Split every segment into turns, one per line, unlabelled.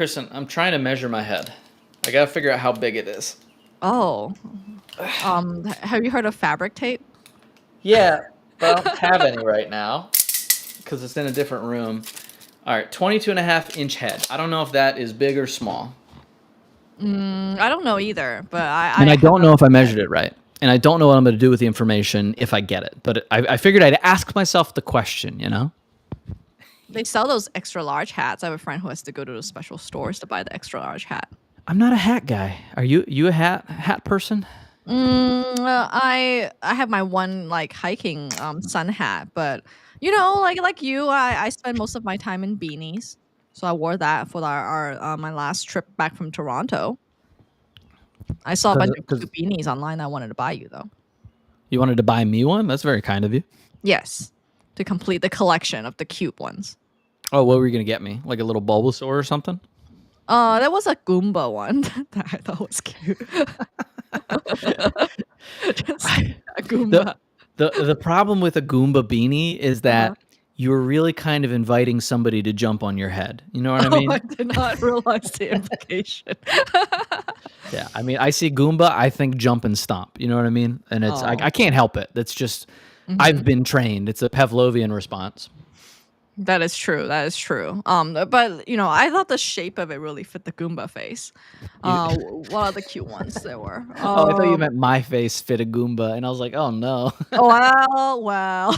Kristen, I'm trying to measure my head. I gotta figure out how big it is.
Oh, have you heard of fabric tape?
Yeah, but I don't have any right now because it's in a different room. All right, 22.5 inch head. I don't know if that is big or small.
I don't know either, but
And
I
I
have
don't know if I
a
measured it right. And I don't know what I'm going to do with the information if I get it. But I figured I'd ask myself the question, you know?
They sell those extra large hats. I have a friend who has to go to those special stores to buy the extra large hat.
I'm not a hat guy. Are you a hat person?
I have my one like hiking sun hat, but like you, I spend most of my time in beanies. So I wore that for our my last trip back from Toronto. I saw a bunch of
Because
cute beanies online. I wanted to buy you though.
you wanted to buy me one? That's very kind of you.
Yes, to complete the collection of the cute ones.
Oh, what were you going to get me? Like a little Bulbasaur or something?
There was a Goomba one that I thought was cute. Just a
The,
Goomba.
the problem with a Goomba beanie is
Uh-huh.
that you're really kind of inviting somebody to jump on your head. You know what I
Oh,
mean?
I did not realize the implication.
Yeah, I mean, I see Goomba, I think jump and stomp. You know what I mean? And it's
Oh.
I can't help it. That's just I've been trained. It's a Pavlovian response.
That is true. That is true. But I thought the shape of it really fit the Goomba face.
You,
What are the cute ones there were?
oh, I thought you meant my face fit a Goomba, and I was like, oh no.
Well,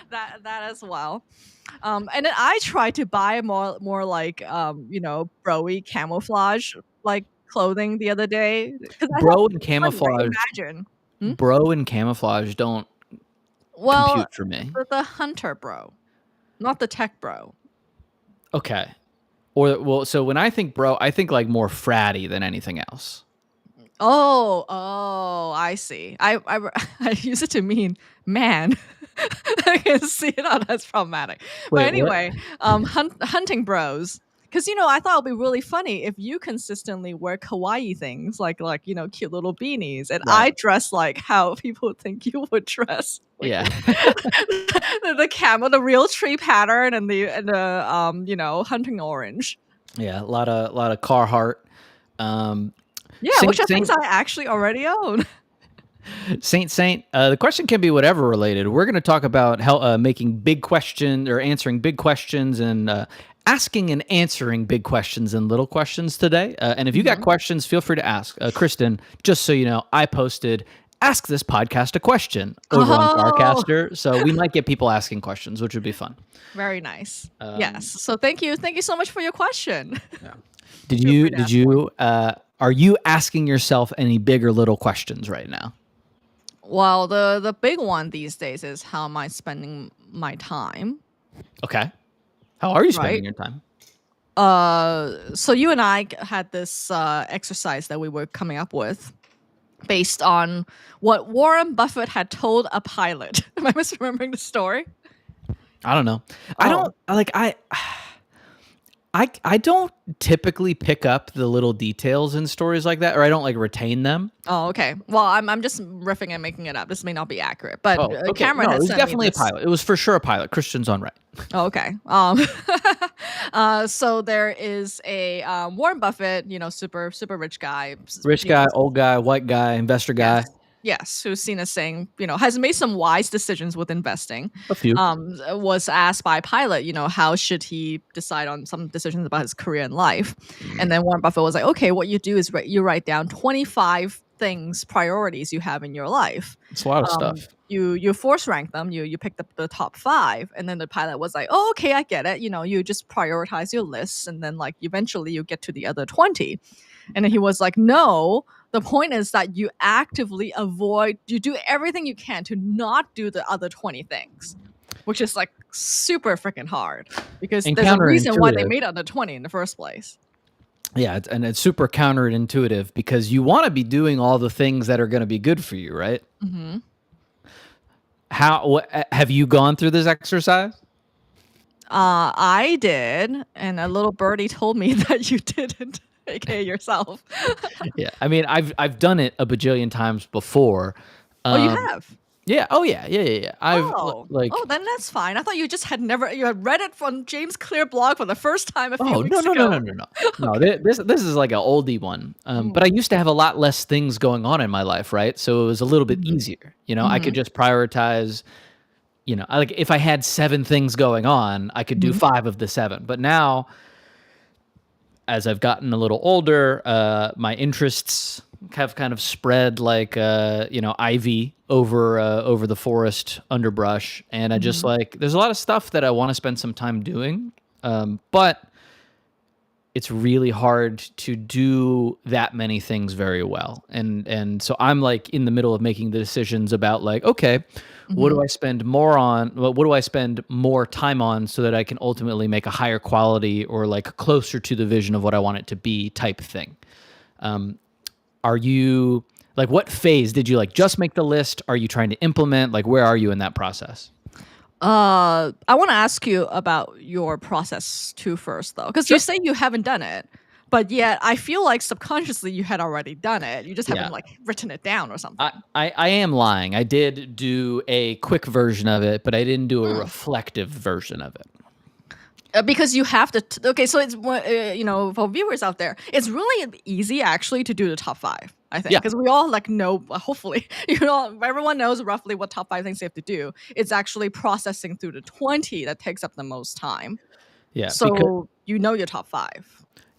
that as well. And then I tried to buy more like broy camouflage like clothing the other day because I thought
Bro
it
and
was funny, right?
camouflage,
Imagine. Hmm?
bro and camouflage don't
Well,
compute for me.
the hunter bro, not the tech bro.
Okay. Or well, so when I think bro, I think like more fratty than anything else.
Oh, I see. I use it to mean man. I can see it not as problematic. But
Wait, what?
anyway, hunting bros. Because I thought it'd be really funny if you consistently wear kawaii things like cute little beanies, and
Right.
I dress like how people think you would dress. Like
Yeah.
the camel, the real tree pattern, and the hunting orange.
Yeah, a lot of Carhartt.
Yeah, which
Saint
are things
Saint
I actually already own.
Saint. The question can be whatever related. We're going to talk about how making big questions or answering big questions and asking and answering big questions and little questions today. And if you got questions, feel free to ask. Kristen, just so you know, I posted "Ask this podcast a question" over on
Oh.
Farcaster, so we might get people asking questions, which would be fun.
Very nice. Yes. So thank you so much for your question.
Did
Feel free
you
to
did
ask
you are you asking yourself any big or little questions right now?
Well, the big one these days is how am I spending my time,
Okay. How are you spending
right?
your time?
So you and I had this exercise that we were coming up with based on what Warren Buffett had told a pilot. Am I misremembering the story?
I don't know. I
Oh.
don't like I don't typically pick up the little details in stories like that, or I don't like retain them.
Oh, okay. Well, I'm just riffing and making it up. This may not be accurate, but
Oh, okay.
Cameron
No, it
has
was
sent me
definitely a
this.
pilot. It was for sure a pilot. Christian's on right.
Oh, okay. So there is a Warren Buffett, super super rich guy,
Rich guy, old guy, white guy, investor guy.
yes, yes, who's seen as saying, has made some wise decisions with investing.
A few.
Was asked by a pilot, how should he decide on some decisions about his career and life, and then Warren Buffett was like, okay, what you do is you write down 25 priorities you have in your life.
It's a lot of stuff.
You force rank them. You picked up the top 5, and then the pilot was like, "Oh, okay, I get it. You just prioritize your lists, and then like eventually you get to the other 20." And then he was like, "No, the point is that you actively avoid. You do everything you can to not do the other 20 things, which is like super freaking hard because
And
there's a reason why they
counterintuitive.
made it under 20 in the first place."
Yeah, and it's super counterintuitive because you want to be doing all the things that are going to be good for you, right?
Hmm.
Have you gone through this exercise?
I did, and a little birdie told me that you didn't, aka yourself.
Yeah, I mean, I've done it a bajillion times before.
Oh, you
Um,
have?
Yeah. Oh yeah. Yeah. Yeah. Yeah. Like.
Oh, then that's fine. I thought you just had never you had read it from James Clear blog for the first time a few
Oh no
weeks
no no
ago.
no no no no.
Okay.
This is like an oldie one. But I
Mm.
used to have a lot less things going on in my life, right? So it was a little bit
Mhm.
easier. You know, I could
Mhm.
just prioritize. You know, like if I had 7 things going on, I could do
Mhm.
5 of the 7. But now, as I've gotten a little older, my interests have kind of spread like ivy over the forest underbrush, and I just
Mhm.
like there's a lot of stuff that I want to spend some time doing, but it's really hard to do that many things very well. And so I'm like in the middle of making the decisions about like, okay, what do
Mhm.
I spend more on? What do I spend more time on so that I can ultimately make a higher quality or like closer to the vision of what I want it to be type thing. Are you like what phase did you like just make the list? Are you trying to implement? Like where are you in that process?
I want to ask you about your process too first, though, because you
Sure.
say you haven't done it, but yet I feel like subconsciously you had already done it. You just haven't
Yeah.
like written it down or
I,
something.
I am lying. I did do a quick version of it, but I didn't do a
Hmm.
reflective version of it.
Because you have to. Okay, so it's for viewers out there, it's really easy actually to do the top five. I think
Yeah.
because we all like know. Hopefully, everyone knows roughly what top five things they have to do. It's actually processing through the 20 that takes up the most time.
Yeah. Because
So you know your top five.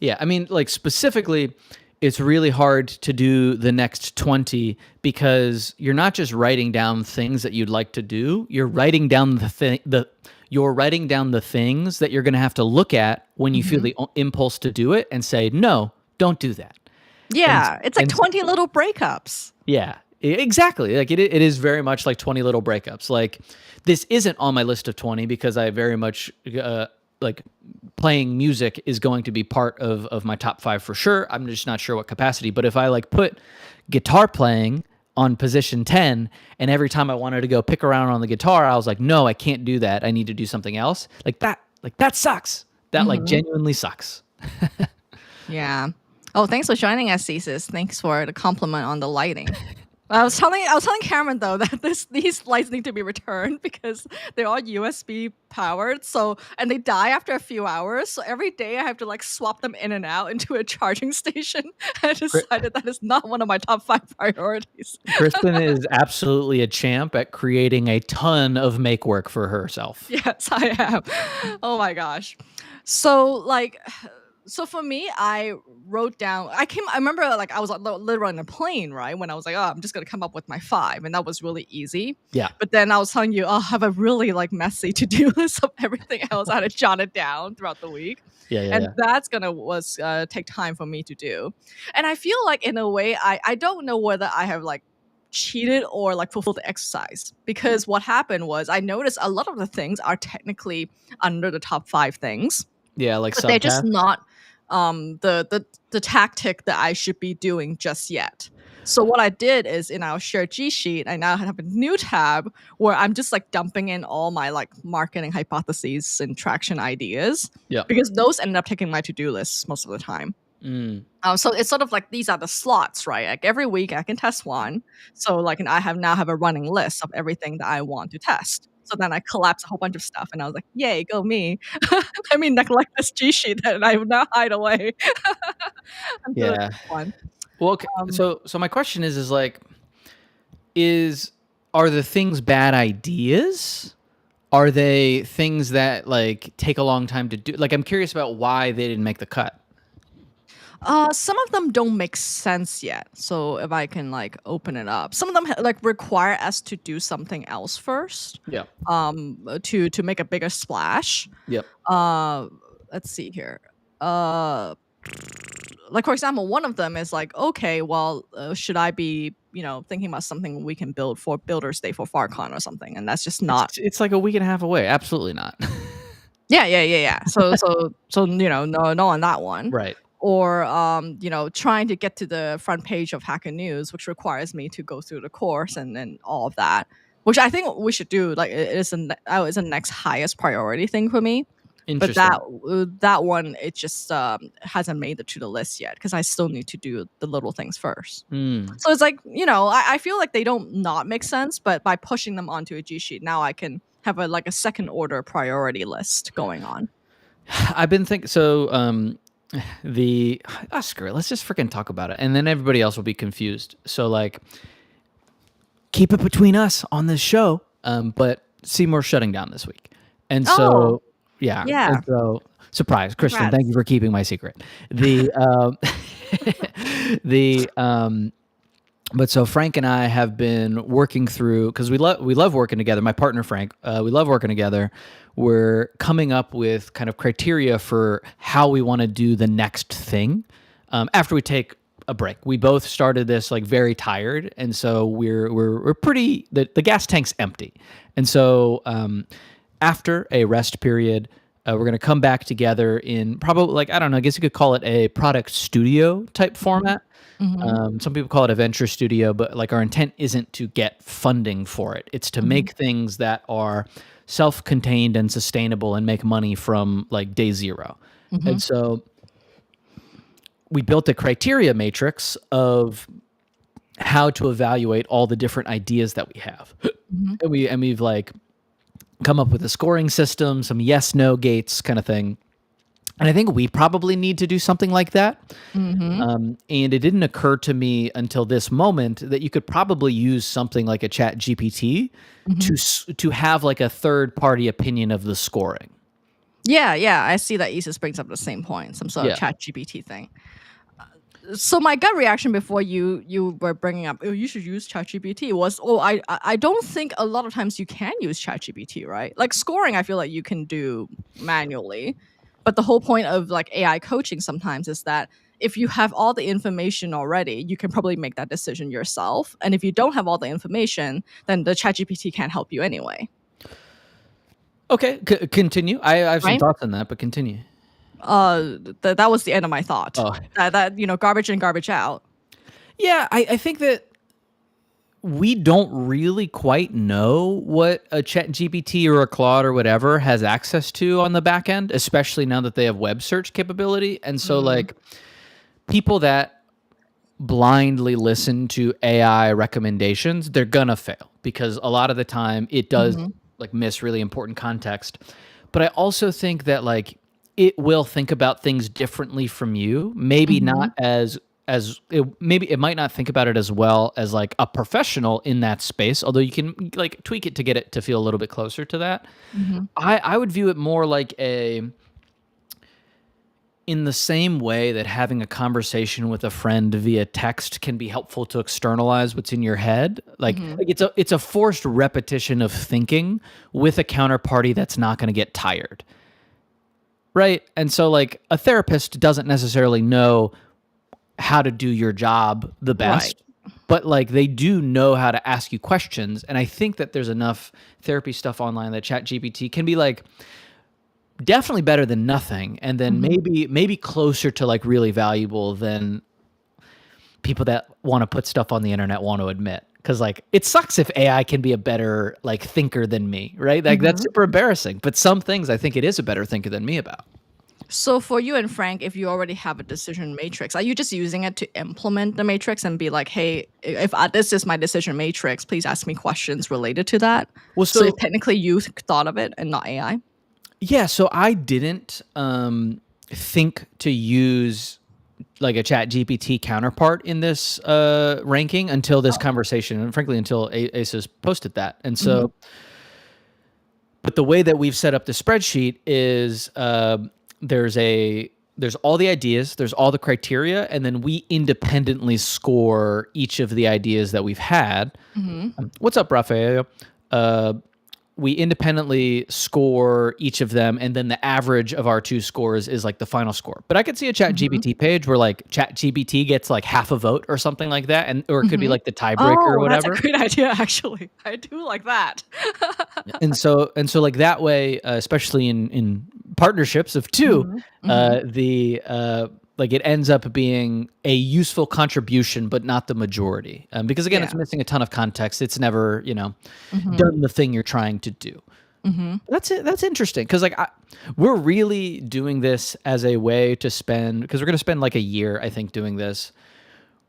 yeah, I mean, like specifically, it's really hard to do the next 20 because you're not just writing down things that you'd like to do, you're writing down you're writing down the things that you're going to have to look at when you feel
Hmm.
the impulse to do it and say, "No, don't do that." And
Yeah, it's like
and
20 little breakups.
yeah, exactly. Like it is very much like 20 little breakups. Like this isn't on my list of 20 because I very much like playing music is going to be part of my top 5 for sure. I'm just not sure what capacity, but if I like put guitar playing on position 10 and every time I wanted to go pick around on the guitar, I was like, "No, I can't do that. I need to do something else." Like that sucks. That like
Hmm.
genuinely sucks.
Yeah. Oh, thanks for joining us, Cesis. Thanks for the compliment on the lighting. I was telling Cameron though that these lights need to be returned because they're all USB powered. So and they die after a few hours. So every day I have to like swap them in and out into a charging station. I decided that is not one of my top five priorities.
Kristen is absolutely a champ at creating a ton of make work for herself.
Yes, I am. Oh my gosh. So like so for me, I wrote down I remember like I was literally on a plane, right? When I was like, oh, I'm just gonna come up with my five, and that was really easy.
Yeah.
But then I was telling you, I'll have a really like messy to-do list of everything else I had to jot it down throughout the week.
Yeah, yeah,
And
yeah.
that's gonna was take time for me to do. And I feel like in a way, I don't know whether I have like cheated or like fulfilled the exercise because what happened was I noticed a lot of the things are technically under the top five things,
Yeah, like
but they're just
subtask.
not the tactic that I should be doing just yet. So what I did is in our shared G sheet, I now have a new tab where I'm just like dumping in all my like marketing hypotheses and traction ideas
Yeah.
because those ended up taking my to-do list most of the time.
Mm.
So it's sort of like these are the slots, right? Like every week I can test one. So like, and I have now have a running list of everything that I want to test. So then I collapse a whole bunch of stuff, and I was like, "Yay, go me!" Let me neglect this G sheet that I now hide away until the
Yeah.
next one.
Well, okay,
Um,
so my question is like is are the things bad ideas? Are they things that like take a long time to do? Like I'm curious about why they didn't make the cut.
some of them don't make sense yet. So if I can like open it up, some of them like require us to do something else first,
Yep.
to make a bigger splash.
Yep.
Uh, let's see here. Uh, like for example, one of them is like, okay, well, should I be, thinking about something we can build for Builders Day for FarCon or something? And that's just not.
It's like a week and a half away. Absolutely not.
Yeah, yeah, yeah, yeah. So no on that one.
Right.
Or trying to get to the front page of Hacker News, which requires me to go through the course and all of that, which I think we should do. Like it is is the next highest priority thing for me. But that
Interesting.
that one, it just hasn't made it to the list yet because I still need to do the little things first.
Mm.
So it's like, I feel like they don't not make sense, but by pushing them onto a G sheet, now I can have a second order priority list going on.
I've been thinking. So the screw it. Let's just freaking talk about it, and then everybody else will be confused. So like, keep it between us on this show. But Seymour's shutting down this week, and
Oh,
so yeah,
yeah.
and so surprise, Christian. Thank you
Congrats.
for keeping my secret. The the But so Frank and I have been working through, because we love working together. My partner Frank, we love working together. We're coming up with kind of criteria for how we want to do the next thing after we take a break. We both started this like very tired, and so we're pretty the gas tank's empty, and so after a rest period. We're going to come back together in probably like, I don't know, I guess you could call it a product studio type format.
Hmm.
Some people call it a venture studio, but like our intent isn't to get funding for it. It's to
Hmm.
make things that are self-contained and sustainable and make money from like day zero.
Hmm.
And so we built a criteria matrix of how to evaluate all the different ideas that we have.
Hmm.
And we've like come up with a scoring system, some yes no gates kind of thing. And I think we probably need to do something like that.
Hmm.
And it didn't occur to me until this moment that you could probably use something like a chat GPT
Hmm.
to have like a third party opinion of the scoring.
Yeah, yeah. I see that Isis brings up the same point, some sort of
Yeah.
chat GPT thing. So my gut reaction before you were bringing up, oh, you should use ChatGPT was, oh, I don't think a lot of times you can use ChatGPT, right? Like scoring, I feel like you can do manually, but the whole point of like AI coaching sometimes is that if you have all the information already, you can probably make that decision yourself. And if you don't have all the information, then the ChatGPT can't help you anyway,
Okay. Continue. I have some
right?
thoughts on that, but continue.
That was the end of my thought.
Oh,
That garbage in, garbage out.
yeah. I think that we don't really quite know what a chat GPT or a Claude or whatever has access to on the back end, especially now that they have web search capability. And so
Mm,
like people that blindly listen to AI recommendations, they're gonna fail because a lot of the time it does
mhm,
like miss really important context. But I also think that like it will think about things differently from you, maybe
mhm,
not maybe it might not think about it as well as like a professional in that space, although you can like tweak it to get it to feel a little bit closer to that.
mhm.
I would view it more like a in the same way that having a conversation with a friend via text can be helpful to externalize what's in your head,
Mhm.
like it's a forced repetition of thinking with a counterparty that's not going to get tired, right? And so like a therapist doesn't necessarily know how to do your job the
Right.
best, but like they do know how to ask you questions, and I think that there's enough therapy stuff online that ChatGPT can be like definitely better than nothing, and then
Mhm.
maybe closer to like really valuable than people that want to put stuff on the internet want to admit. Because like it sucks if AI can be a better like thinker than me, right? Like that's
Mhm.
super embarrassing. But some things I think it is a better thinker than me about.
So for you and Frank, if you already have a decision matrix, are you just using it to implement the matrix and be like, hey, if this is my decision matrix, please ask me questions related to that?
Well,
So if
so
technically you thought of it and not AI?
yeah, so I didn't think to use like a chat GPT counterpart in this ranking until this
Oh.
conversation, and frankly until ASUS posted that. And
Mhm.
so but the way that we've set up the spreadsheet is there's a there's all the ideas, there's all the criteria, and then we independently score each of the ideas that we've had.
Mhm.
What's up, Rafael? Uh, we independently score each of them, and then the average of our two scores is like the final score. But I could see a chat
Mhm.
GPT page where like chat GPT gets like half a vote or something like that, and or it could be
Mhm.
like the tiebreaker or
Oh, that's a
whatever.
great idea, actually. I do like that.
And so like that way, especially in partnerships of two,
Mhm. Mhm.
the like it ends up being a useful contribution, but not the majority. Because again,
Yeah.
it's missing a ton of context. It's never
Mhm.
done the thing you're trying to do.
Mm-hmm.
That's it. That's interesting because we're really doing this as a way to spend because we're going to spend like a year, I think, doing this.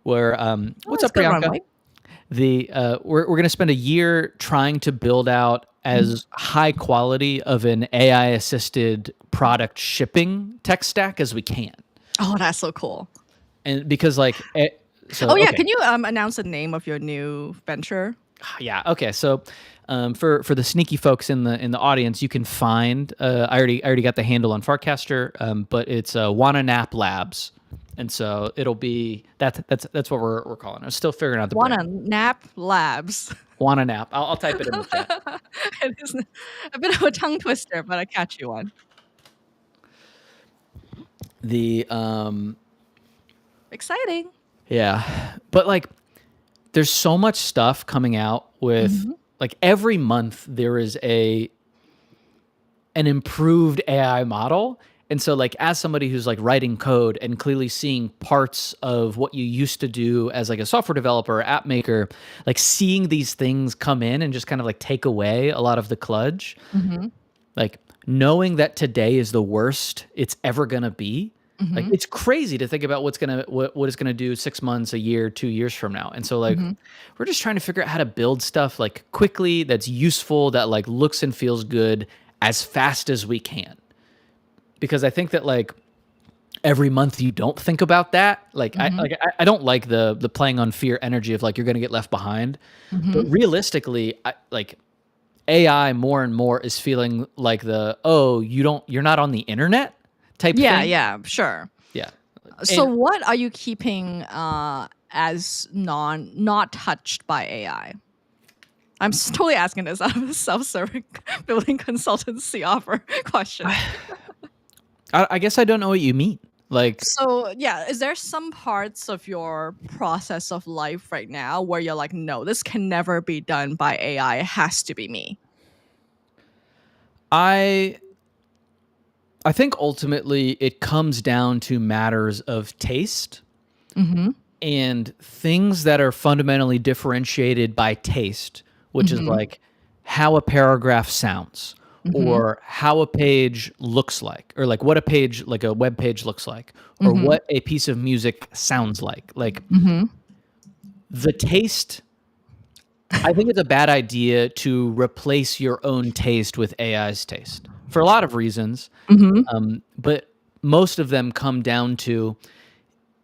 Where
Oh,
what's
it's
up,
good
Priyanka?
runway.
We're going to spend a year trying to build out
Mhm.
as high quality of an AI assisted product shipping tech stack as we can,
Oh, that's so cool.
and because so
Oh yeah,
okay.
can you announce the name of your new venture?
Yeah. Okay. So, for the sneaky folks in the audience, you can find. I already got the handle on Farcaster, but it's Wanna Nap Labs, and so it'll be that's what we're calling it. I'm still figuring out the
Wanna
brand.
Nap Labs.
Wanna Nap. I'll type it in the chat.
It is a bit of a tongue twister, but a catchy one.
The
Exciting.
yeah, but there's so much stuff coming out with
Hmm.
every month there is an improved AI model. And so as somebody who's writing code and clearly seeing parts of what you used to do as a software developer or app maker, seeing these things come in and just kind of take away a lot of the kludge,
Hmm.
like knowing that today is the worst it's ever going to be.
Hmm.
It's crazy to think about what it's going to do 6 months, a year, 2 years from now. And so
Hmm.
we're just trying to figure out how to build stuff quickly, that's useful, that looks and feels good as fast as we can. Because I think that every month you don't think about that.
Hmm.
I don't like the playing on fear energy of you're going to get left behind. But
Hmm.
realistically, AI more and more is feeling like you're not on the internet type
Yeah,
thing.
yeah, sure.
Yeah.
So
And
what are you keeping as not touched by AI? I'm totally asking this out of a self-serving building consultancy offer question.
I guess I don't know what you mean.
So yeah, is there some parts of your process of life right now where you're like, no, this can never be done by AI. It has to be me.
I I think ultimately it comes down to matters of taste
Mm-hmm.
and things that are fundamentally differentiated by taste, which is
Mm-hmm.
how a paragraph sounds
Mm-hmm.
or how a page looks like, or what a page, like a web page looks like, or
Mm-hmm.
what a piece of music sounds like.
Mm-hmm.
The taste, I think it's a bad idea to replace your own taste with AI's taste for a lot of reasons.
Mm-hmm.
But most of them come down to,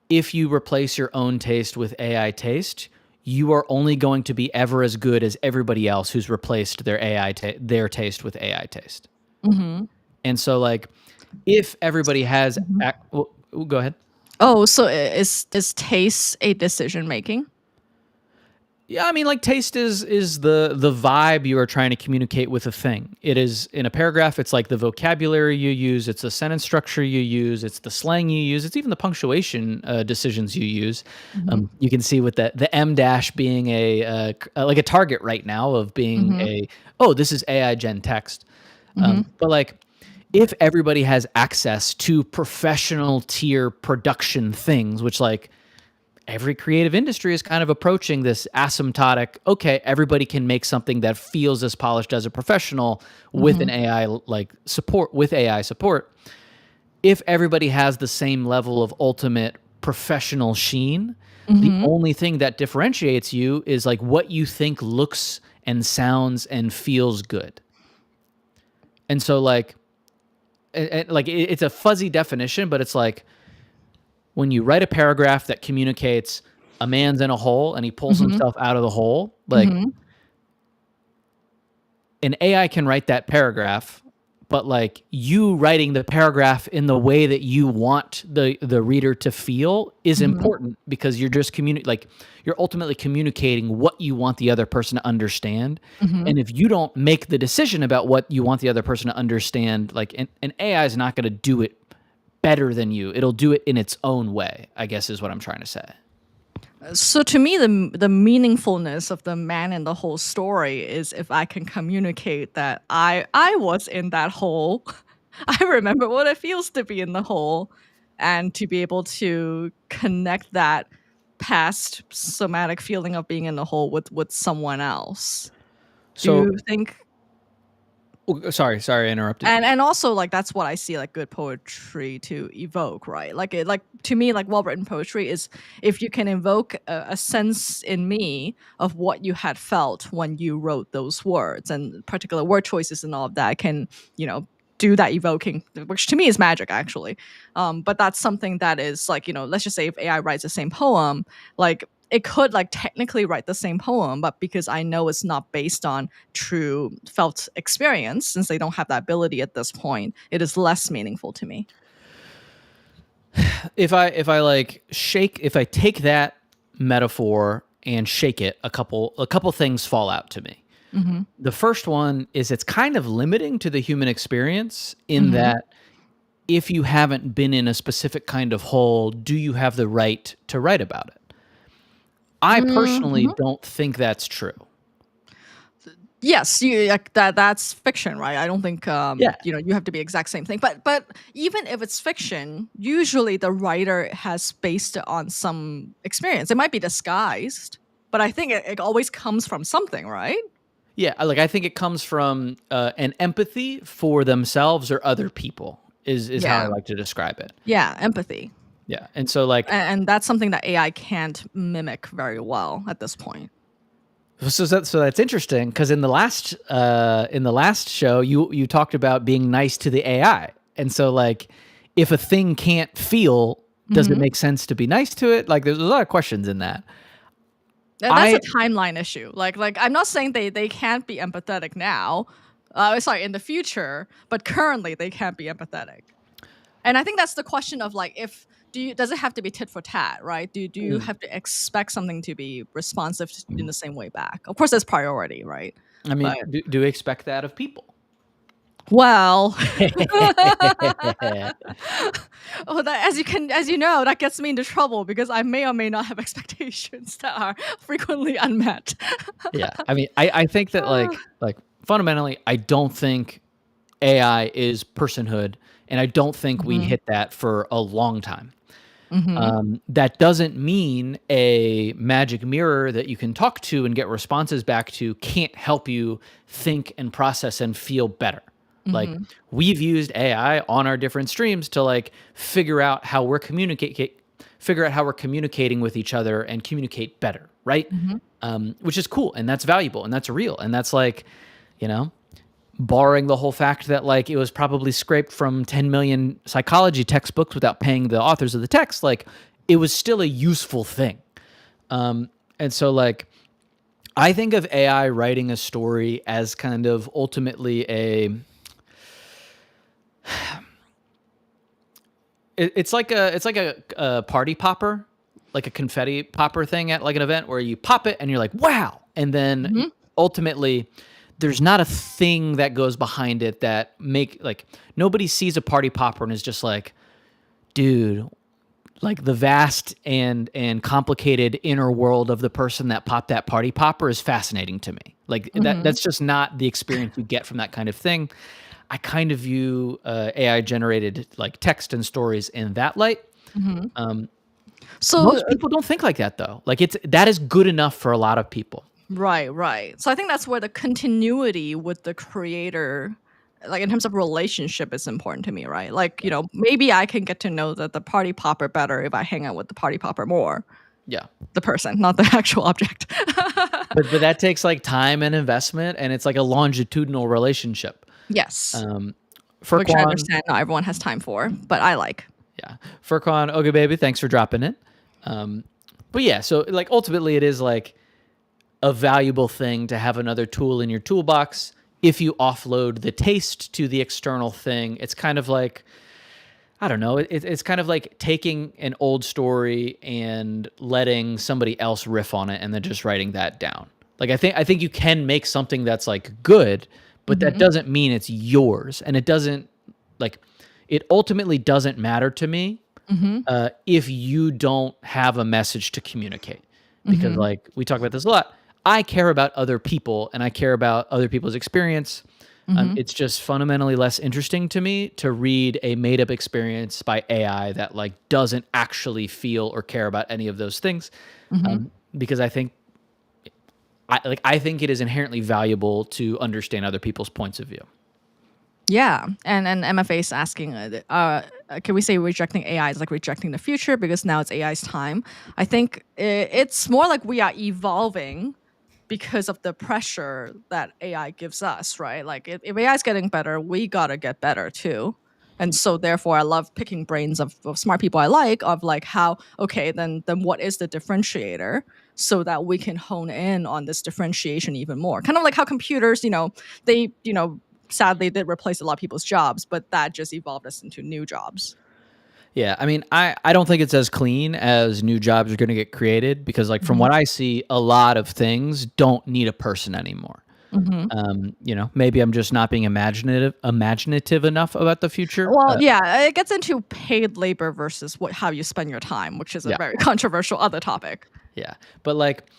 if you replace your own taste with AI taste, you are only going to be ever as good as everybody else who's replaced their taste with AI taste.
Mm-hmm.
And so, if everybody has,
Mm-hmm.
well, go ahead.
Oh, so is taste a decision making?
Yeah, I mean, taste is the vibe you are trying to communicate with a thing. It is in a paragraph. It's the vocabulary you use. It's the sentence structure you use. It's the slang you use. It's even the punctuation decisions you use.
Mm-hmm.
You can see with the M dash being a target right now of being
Mm-hmm.
this is AI gen text.
Mm-hmm.
But if everybody has access to professional tier production things, which every creative industry is kind of approaching this asymptotic, okay, everybody can make something that feels as polished as a professional with
Mm-hmm.
an AI support, with AI support. If everybody has the same level of ultimate professional sheen, the
Mm-hmm.
only thing that differentiates you is what you think looks and sounds and feels good. And so it's a fuzzy definition, but it's when you write a paragraph that communicates a man's in a hole and he pulls
Mm-hmm.
himself out of the hole,
Mm-hmm.
an AI can write that paragraph, but you writing the paragraph in the way that you want the reader to feel is
Mm-hmm.
important, because you're just you're ultimately communicating what you want the other person to understand.
Mm-hmm.
And if you don't make the decision about what you want the other person to understand, an AI is not going to do it better than you. It'll do it in its own way, I guess is what I'm trying to say.
So to me, the meaningfulness of the man in the whole story is if I can communicate that I was in that hole. I remember what it feels to be in the hole, and to be able to connect that past somatic feeling of being in the hole with someone else. Do
So
you think?
Oh, sorry, I interrupted.
And also like that's what I see like good poetry to evoke, right? Like it, like to me, like well written poetry is if you can evoke a sense in me of what you had felt when you wrote those words, and particular word choices and all of that can, you know, do that evoking, which to me is magic actually. But that's something that is like, you know, let's just say if AI writes the same poem, like it could like technically write the same poem, but because I know it's not based on true felt experience, since they don't have that ability at this point, it is less meaningful to me.
If I like shake if I take that metaphor and shake it, a couple things fall out to me.
Hmm.
The first one is it's kind of limiting to the human experience in
Hmm.
that if you haven't been in a specific kind of hole, do you have the right to write about it? I personally
Hmm.
don't think that's true.
Yes, you like that. That's fiction, right? I don't think
Yeah.
you know you have to be exact same thing. But even if it's fiction, usually the writer has based it on some experience. It might be disguised, but I think it always comes from something, right?
Yeah, like I think it comes from an empathy for themselves or other people is how I
Yeah,
like to describe it.
yeah, empathy.
Yeah, and so like
And that's something that AI can't mimic very well at this point.
so that's interesting because in the last show you talked about being nice to the AI, and so like if a thing can't feel, does it
Hmm.
make sense to be nice to it? Like there's a lot of questions in that.
That's a
I
timeline issue. Like I'm not saying they can't be empathetic now. Sorry, in the future, but currently they can't be empathetic. And I think that's the question of like if does it have to be tit for tat, right? Do you
mm,
have to expect something to be responsive in the same way back? Of course, there's priority, right?
I mean,
But
do we expect that of people?
well, oh, that, as you know, that gets me into trouble because I may or may not have expectations that are frequently unmet.
Yeah, I mean, I think that like fundamentally, I don't think AI is personhood, and I don't think we
Hmm.
hit that for a long time.
Hmm.
That doesn't mean a magic mirror that you can talk to and get responses back to can't help you think and process and feel better. Like
Hmm.
we've used AI on our different streams to like figure out how we're communicating with each other and communicate better, right?
Hmm.
Which is cool and that's valuable and that's real and that's like, you know, barring the whole fact that like it was probably scraped from 10 million psychology textbooks without paying the authors of the text, like it was still a useful thing. And so like I think of AI writing a story as kind of ultimately it's like a party popper, like a confetti popper thing at like an event where you pop it and you're like, wow. And then
Hmm.
ultimately there's not a thing that goes behind it that make like nobody sees a party popper and is just like, dude, like the vast and complicated inner world of the person that popped that party popper is fascinating to me. Like
Hmm.
that's just not the experience you get from that kind of thing. I kind of view AI generated like text and stories in that light.
Hmm.
Um,
So
Most people don't think like that though. Like that is good enough for a lot of people.
right, right. So I think that's where the continuity with the creator, like in terms of relationship, is important to me, right? Like, you know, maybe I can get to know the party popper better if I hang out with the party popper more.
Yeah.
The person, not the actual object.
But that takes like time and investment and it's like a longitudinal relationship.
Yes,
Um
which I
Furquan,
understand not everyone has time for, but I like.
yeah. Furquan, okay baby, thanks for dropping it. Um but yeah, so like ultimately it is like a valuable thing to have another tool in your toolbox. If you offload the taste to the external thing, it's kind of like I don't know. It's kind of like taking an old story and letting somebody else riff on it and then just writing that down. Like I think you can make something that's like good, but that
Mhm,
doesn't mean it's yours, and it doesn't like it ultimately doesn't matter to me
mhm,
if you don't have a message to communicate. Because
mhm,
like we talk about this a lot. I care about other people and I care about other people's experience.
mhm,
It's just fundamentally less interesting to me to read a made up experience by AI that like doesn't actually feel or care about any of those things.
mhm.
Because I think it is inherently valuable to understand other people's points of view.
Yeah, and MFA is asking, can we say rejecting AI is like rejecting the future because now it's AI's time? I think it's more like we are evolving because of the pressure that AI gives us, right? Like if AI is getting better, we gotta get better too. And so therefore I love picking brains of smart people I like of like how, okay, then what is the differentiator so that we can hone in on this differentiation even more. Kind of like how computers, they, sadly did replace a lot of people's jobs, but that just evolved us into new jobs.
Yeah, I mean, I don't think it's as clean as new jobs are going to get created because, like, from
Hmm.
what I see, a lot of things don't need a person anymore.
Hmm.
Maybe I'm just not being imaginative enough about the future.
Well, yeah, it gets into paid labor versus how you spend your time, which is a
Yeah,
very controversial other topic.
yeah, but like,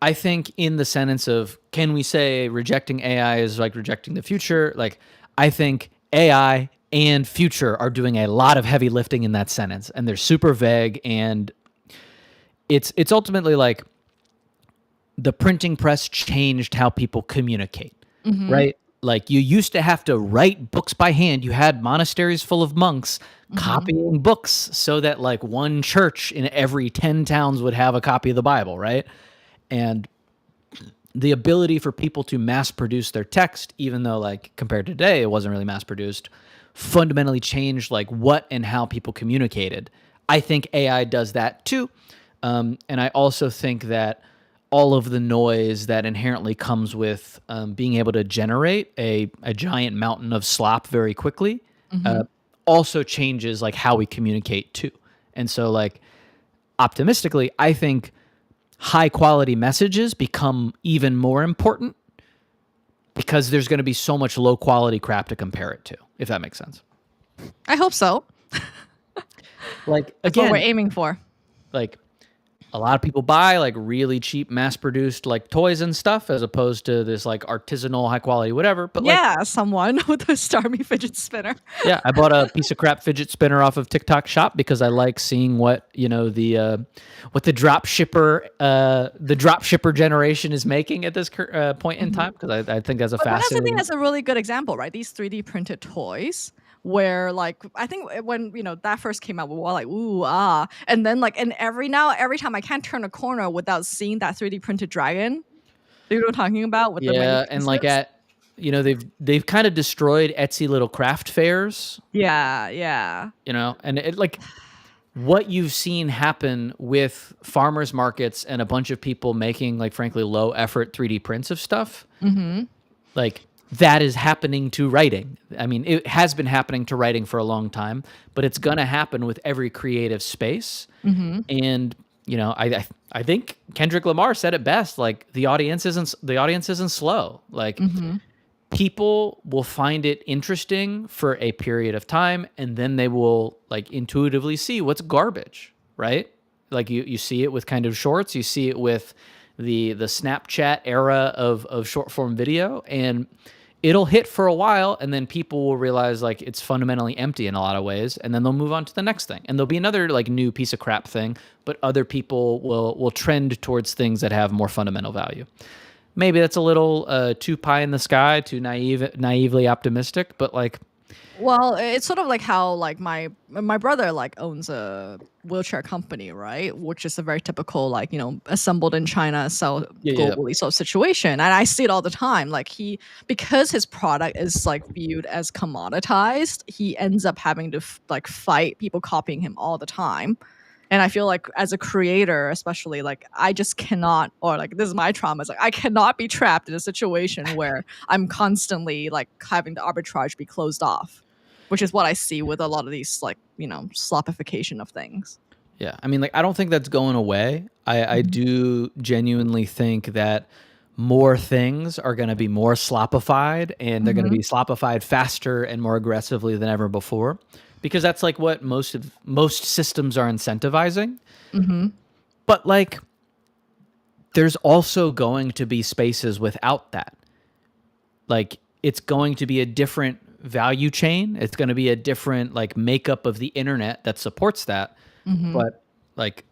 I think in the sentence of can we say rejecting AI is like rejecting the future? Like, I think AI and future are doing a lot of heavy lifting in that sentence, and they're super vague, and it's ultimately like the printing press changed how people communicate,
Hmm.
right? Like you used to have to write books by hand. You had monasteries full of monks
Hmm.
copying books so that like one church in every 10 towns would have a copy of the Bible, right? And the ability for people to mass produce their text, even though like compared to today, it wasn't really mass produced, fundamentally changed like what and how people communicated. I think AI does that too. And I also think that all of the noise that inherently comes with being able to generate a giant mountain of slop very quickly
Hmm.
uh, also changes like how we communicate too. And so like optimistically, I think high quality messages become even more important because there's going to be so much low quality crap to compare it to, if that makes sense.
I hope so.
Like
That's what we're
again,
aiming for.
like a lot of people buy like really cheap mass produced like toys and stuff as opposed to this like artisanal high quality whatever, but like
Yeah, someone with a Starmie fidget spinner.
yeah, I bought a piece of crap fidget spinner off of TikTok Shop because I like seeing what what the drop shipper generation is making at this point in
Hmm.
time because I think that's a
But I think
fascinating.
that's a really good example, right? These 3D printed toys where like I think when that first came out, we were all like, ooh, ah. And then like and every time I can't turn a corner without seeing that 3D printed dragon. You know what I'm talking about with the many
Yeah, and like
pieces?
at they've kind of destroyed Etsy little craft fairs,
Yeah, yeah.
and it like what you've seen happen with farmers markets and a bunch of people making like frankly low effort 3D prints of stuff,
Mhm.
like that is happening to writing. I mean, it has been happening to writing for a long time, but it's going to happen with every creative space.
Mhm.
And I think Kendrick Lamar said it best. Like the audience isn't slow. Like
Mhm.
people will find it interesting for a period of time and then they will like intuitively see what's garbage, right? Like you see it with kind of shorts, you see it with the Snapchat era of short form video, and it'll hit for a while and then people will realize like it's fundamentally empty in a lot of ways and then they'll move on to the next thing and there'll be another like new piece of crap thing, but other people will trend towards things that have more fundamental value. Maybe that's a little too pie in the sky, too naively optimistic, but like,
Well, it's sort of like how like my brother like owns a wheelchair company, right? Which is a very typical like, assembled in China, sell
yeah, yeah,
globally sort of situation. And I see it all the time. Like because his product is like viewed as commoditized, he ends up having to like fight people copying him all the time. And I feel like as a creator, especially like I just cannot, or like this is my trauma. It's like I cannot be trapped in a situation where I'm constantly like having the arbitrage be closed off, which is what I see with a lot of these like slopification of things.
yeah. I mean, like, I don't think that's going away. I
Mhm.
do genuinely think that more things are going to be more slopified and they're going to be
Mhm.
slopified faster and more aggressively than ever before because that's like what most systems are incentivizing.
Mhm.
But like, there's also going to be spaces without that. Like it's going to be a different value chain. It's going to be a different like makeup of the internet that supports that.
Mhm.
But like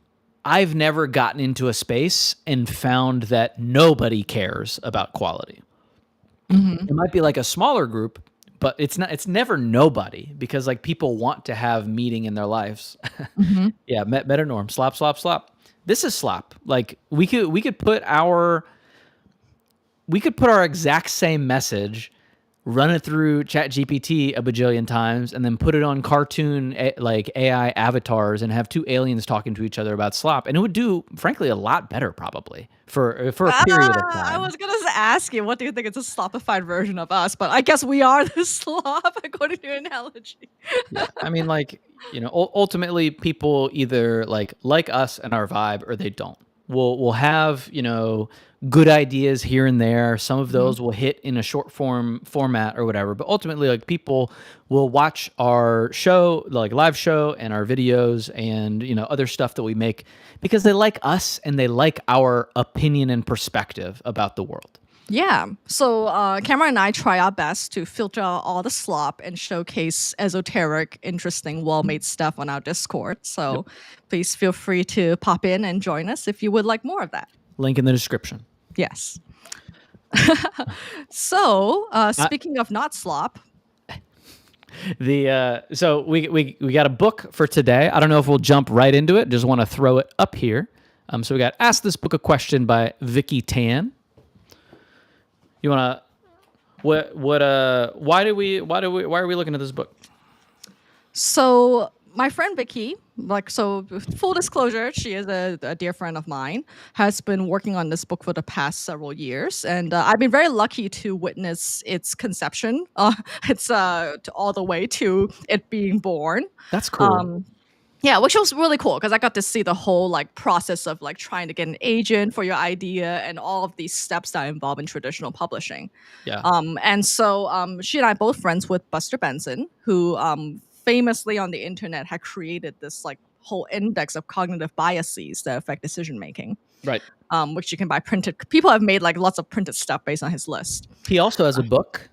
I've never gotten into a space and found that nobody cares about quality.
Mhm.
It might be like a smaller group, but it's never nobody, because like people want to have meaning in their lives.
Mhm.
Yeah, meta norm, slop, slop, slop. This is slop. Like we could put our exact same message, run it through ChatGPT a bajillion times, and then put it on cartoon like AI avatars and have two aliens talking to each other about slop, and it would do, frankly, a lot better probably for a period of
I
time.
was gonna ask you, what do you think? It's a slopified version of us, but I guess we are the slop according to your analogy.
Yeah, I mean, like, ultimately, people either like us and our vibe, or they don't. We'll have good ideas here and there. Some of
Mhm.
those will hit in a short format or whatever. But ultimately, like, people will watch our show, like live show, and our videos, and other stuff that we make, because they like us and they like our opinion and perspective about the world.
Yeah. So Cameron and I try our best to filter out all the slop and showcase esoteric, interesting, well-made stuff on our Discord.
Yep.
So please feel free to pop in and join us if you would like more of that.
Link in the description.
Yes. So
I,
speaking of not slop,
So we got a book for today. I don't know if we'll jump right into it. Just want to throw it up here. So we got Ask This Book a Question by Vicki Tan. You want to why are we looking at this book?
so my friend Vicki, full disclosure, she is a dear friend of mine, has been working on this book for the past several years, and I've been very lucky to witness its conception. It's all the way to it being born.
That's cool.
Um, yeah, which was really cool because I got to see the whole like process of like trying to get an agent for your idea and all of these steps that are involved in traditional publishing.
Yeah.
And so she and I are both friends with Buster Benson, who famously on the internet had created this like whole index of cognitive biases that affect decision making,
Right.
which you can buy printed. People have made like lots of printed stuff based on his list.
He also has a book.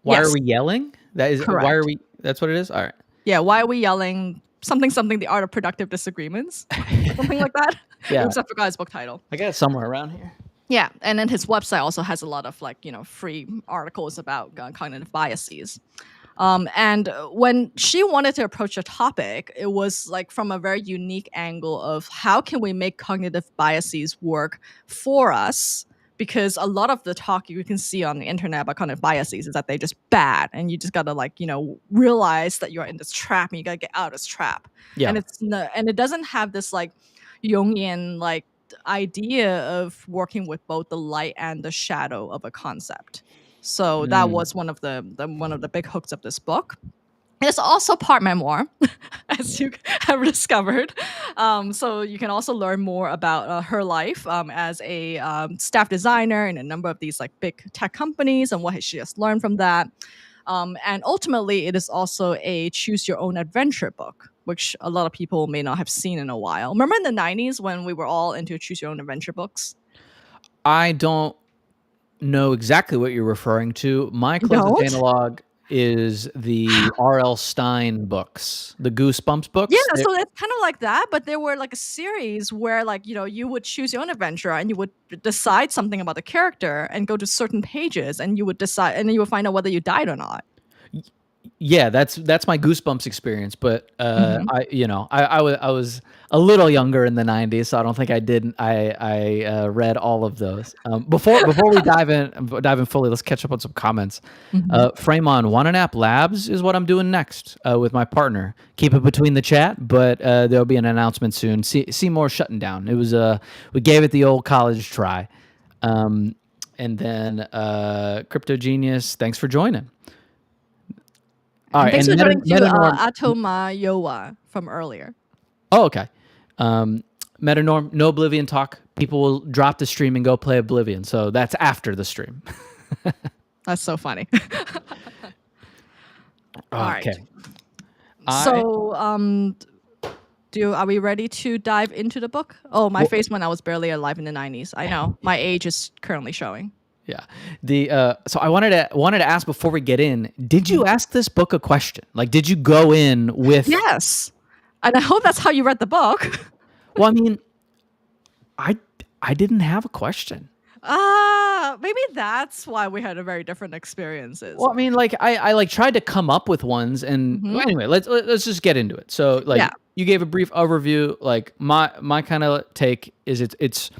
Why
Yes,
are we yelling? That is why are
correct.
we? That's what it is. All right.
Yeah, why are we yelling? Something, something, the art of productive disagreements, something like that.
Yeah.
Oops, I forgot his book title.
I got it somewhere around here.
Yeah, and then his website also has a lot of like free articles about cognitive biases. And when she wanted to approach a topic, it was like from a very unique angle of how can we make cognitive biases work for us? Because a lot of the talk you can see on the internet about cognitive biases is that they're just bad, and you just gotta realize that you're in this trap, and you gotta get out of this trap.
Yeah.
And and it doesn't have this like Jungian like idea of working with both the light and the shadow of a concept. So that
Mm.
was one of the big hooks of this book. It's also part memoir, as you have discovered. So you can also learn more about her life as a staff designer in a number of these like big tech companies and what she has learned from that. And ultimately, it is also a choose your own adventure book, which a lot of people may not have seen in a while. Remember in the 90s when we were all into choose your own adventure books?
I don't know exactly what you're referring to. My
You
closest
don't?
analog is the R.L. Stein books, the Goosebumps
Yeah,
books.
so it's kind of like that, but there were like a series where you would choose your own adventure and you would decide something about the character and go to certain pages and you would decide and then you would find out whether you died or not.
Yeah, that's my Goosebumps experience. But
Mhm.
I was a little younger in the '90s, so I don't think I did. I read all of those. Before we dive in fully, let's catch up on some comments.
Mhm.
Frame on One and App Labs is what I'm doing next with my partner. Keep it between the chat, but there'll be an announcement soon. Seymour shutting down. It was we gave it the old college try, and then Crypto Genius. Thanks for joining. All
And
right,
thanks
and
for joining to
Metanorm.
Atoma Yowa from earlier.
Oh, okay. Metanorm, no Oblivion talk. People will drop the stream and go play Oblivion. So that's after the stream.
That's so funny. All right.
Okay.
So, are we ready to dive into the book? Oh, my face when I was barely alive in the 90s. I know. My age is currently showing.
Yeah. So I wanted to ask before we get in, did you ask this book a question? Like, did you go in with
Yes. And I hope that's how you read the book.
Well, I mean, I didn't have a question.
Maybe that's why we had a very different experiences.
Well, I mean, like I like tried to come up with ones, and
Hmm.
well, anyway, let's just get into it. So,
Yeah.
like, you gave a brief overview. Like my kind of take is it's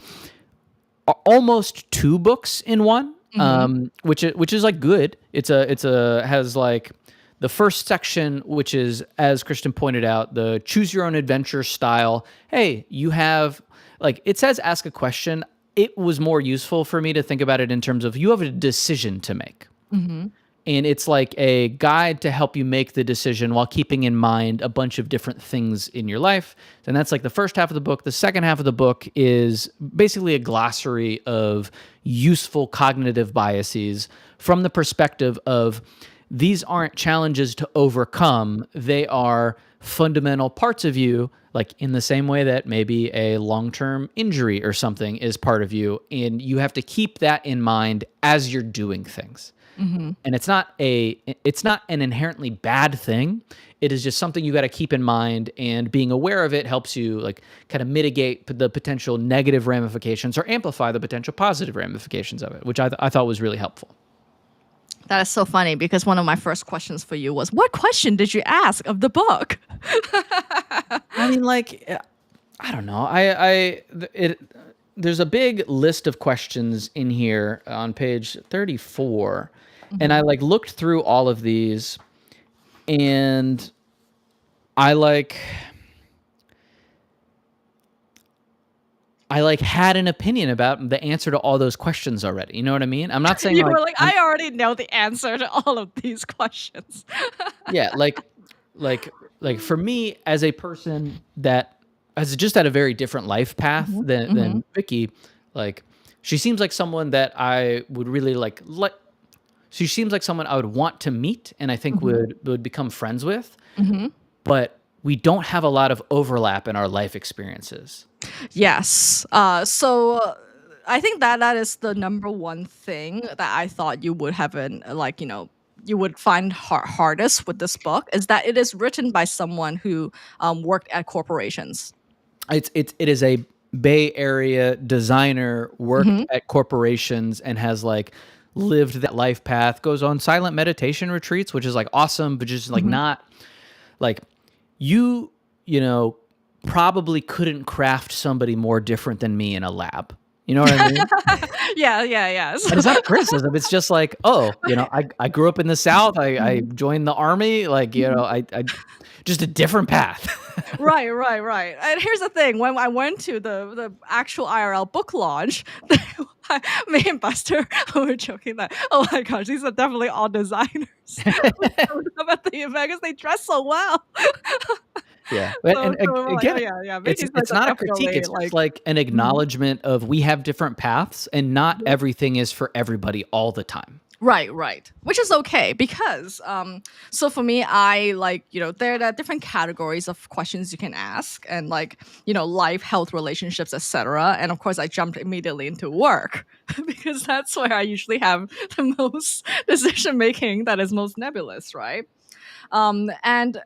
almost two books in one,
Hmm.
which is like good. It's a has like the first section, which is, as Christian pointed out, the choose your own adventure style. Hey, you have, like, it says ask a question. It was more useful for me to think about it in terms of you have a decision to make.
Hmm.
And it's like a guide to help you make the decision while keeping in mind a bunch of different things in your life. And that's like the first half of the book. The second half of the book is basically a glossary of useful cognitive biases from the perspective of these aren't challenges to overcome, they are fundamental parts of you, like in the same way that maybe a long-term injury or something is part of you, and you have to keep that in mind as you're doing things.
Hmm.
And it's not an inherently bad thing. It is just something you got to keep in mind, and being aware of it helps you like kind of mitigate the potential negative ramifications or amplify the potential positive ramifications of it, which I thought was really helpful.
That is so funny because one of my first questions for you was, "What question did you ask of the book?"
I mean, like, I don't know. There's a big list of questions in here on page 34, and I
Hmm.
like looked through all of these, and I like I like had an opinion about the answer to all those questions already. You know what I mean? I'm not saying
You
like
were like,
I'm
"I already know the answer to all of these questions."
yeah, like like for me as a person that has just had a very different life path
Hmm. Hmm.
than Vicky, like she seems like someone that I would really like she seems like someone I would want to meet and I think
Hmm.
would become friends with,
Hmm.
but we don't have a lot of overlap in our life experiences.
Yes. I think that that is the number one thing that I thought you would have an like you would find hardest with this book is that it is written by someone who worked at corporations.
It is a Bay Area designer, worked
Hmm.
at corporations and has like lived that life path, goes on silent meditation retreats, which is like awesome, but just like
Hmm.
not like you, you know, probably couldn't craft somebody more different than me in a lab. You know what I mean?
Yeah, yeah, yeah.
And it's not a criticism. It's just like, oh, I grew up in the South. I
Mhm.
joined the army. Like,
Mhm.
I just a different path.
Right, right, right. And here's the thing: when I went to the actual IRL book launch, me and Buster were joking that, oh my gosh, these are definitely all designers who showed up at the event because they dress so well.
Yeah, and
So we were like, oh
again,
yeah, yeah,
it's
Vicky's friends
it's
are
not a critique,
definitely
it's just
like.
like an
Mhm.
acknowledgement of we have different paths and not everything is for everybody all the time.
Right, right. Which is okay because so for me I like, there are different categories of questions you can ask and like, life, health, relationships, etc. And of course I jumped immediately into work because that's where I usually have the most decision making that is most nebulous, right? And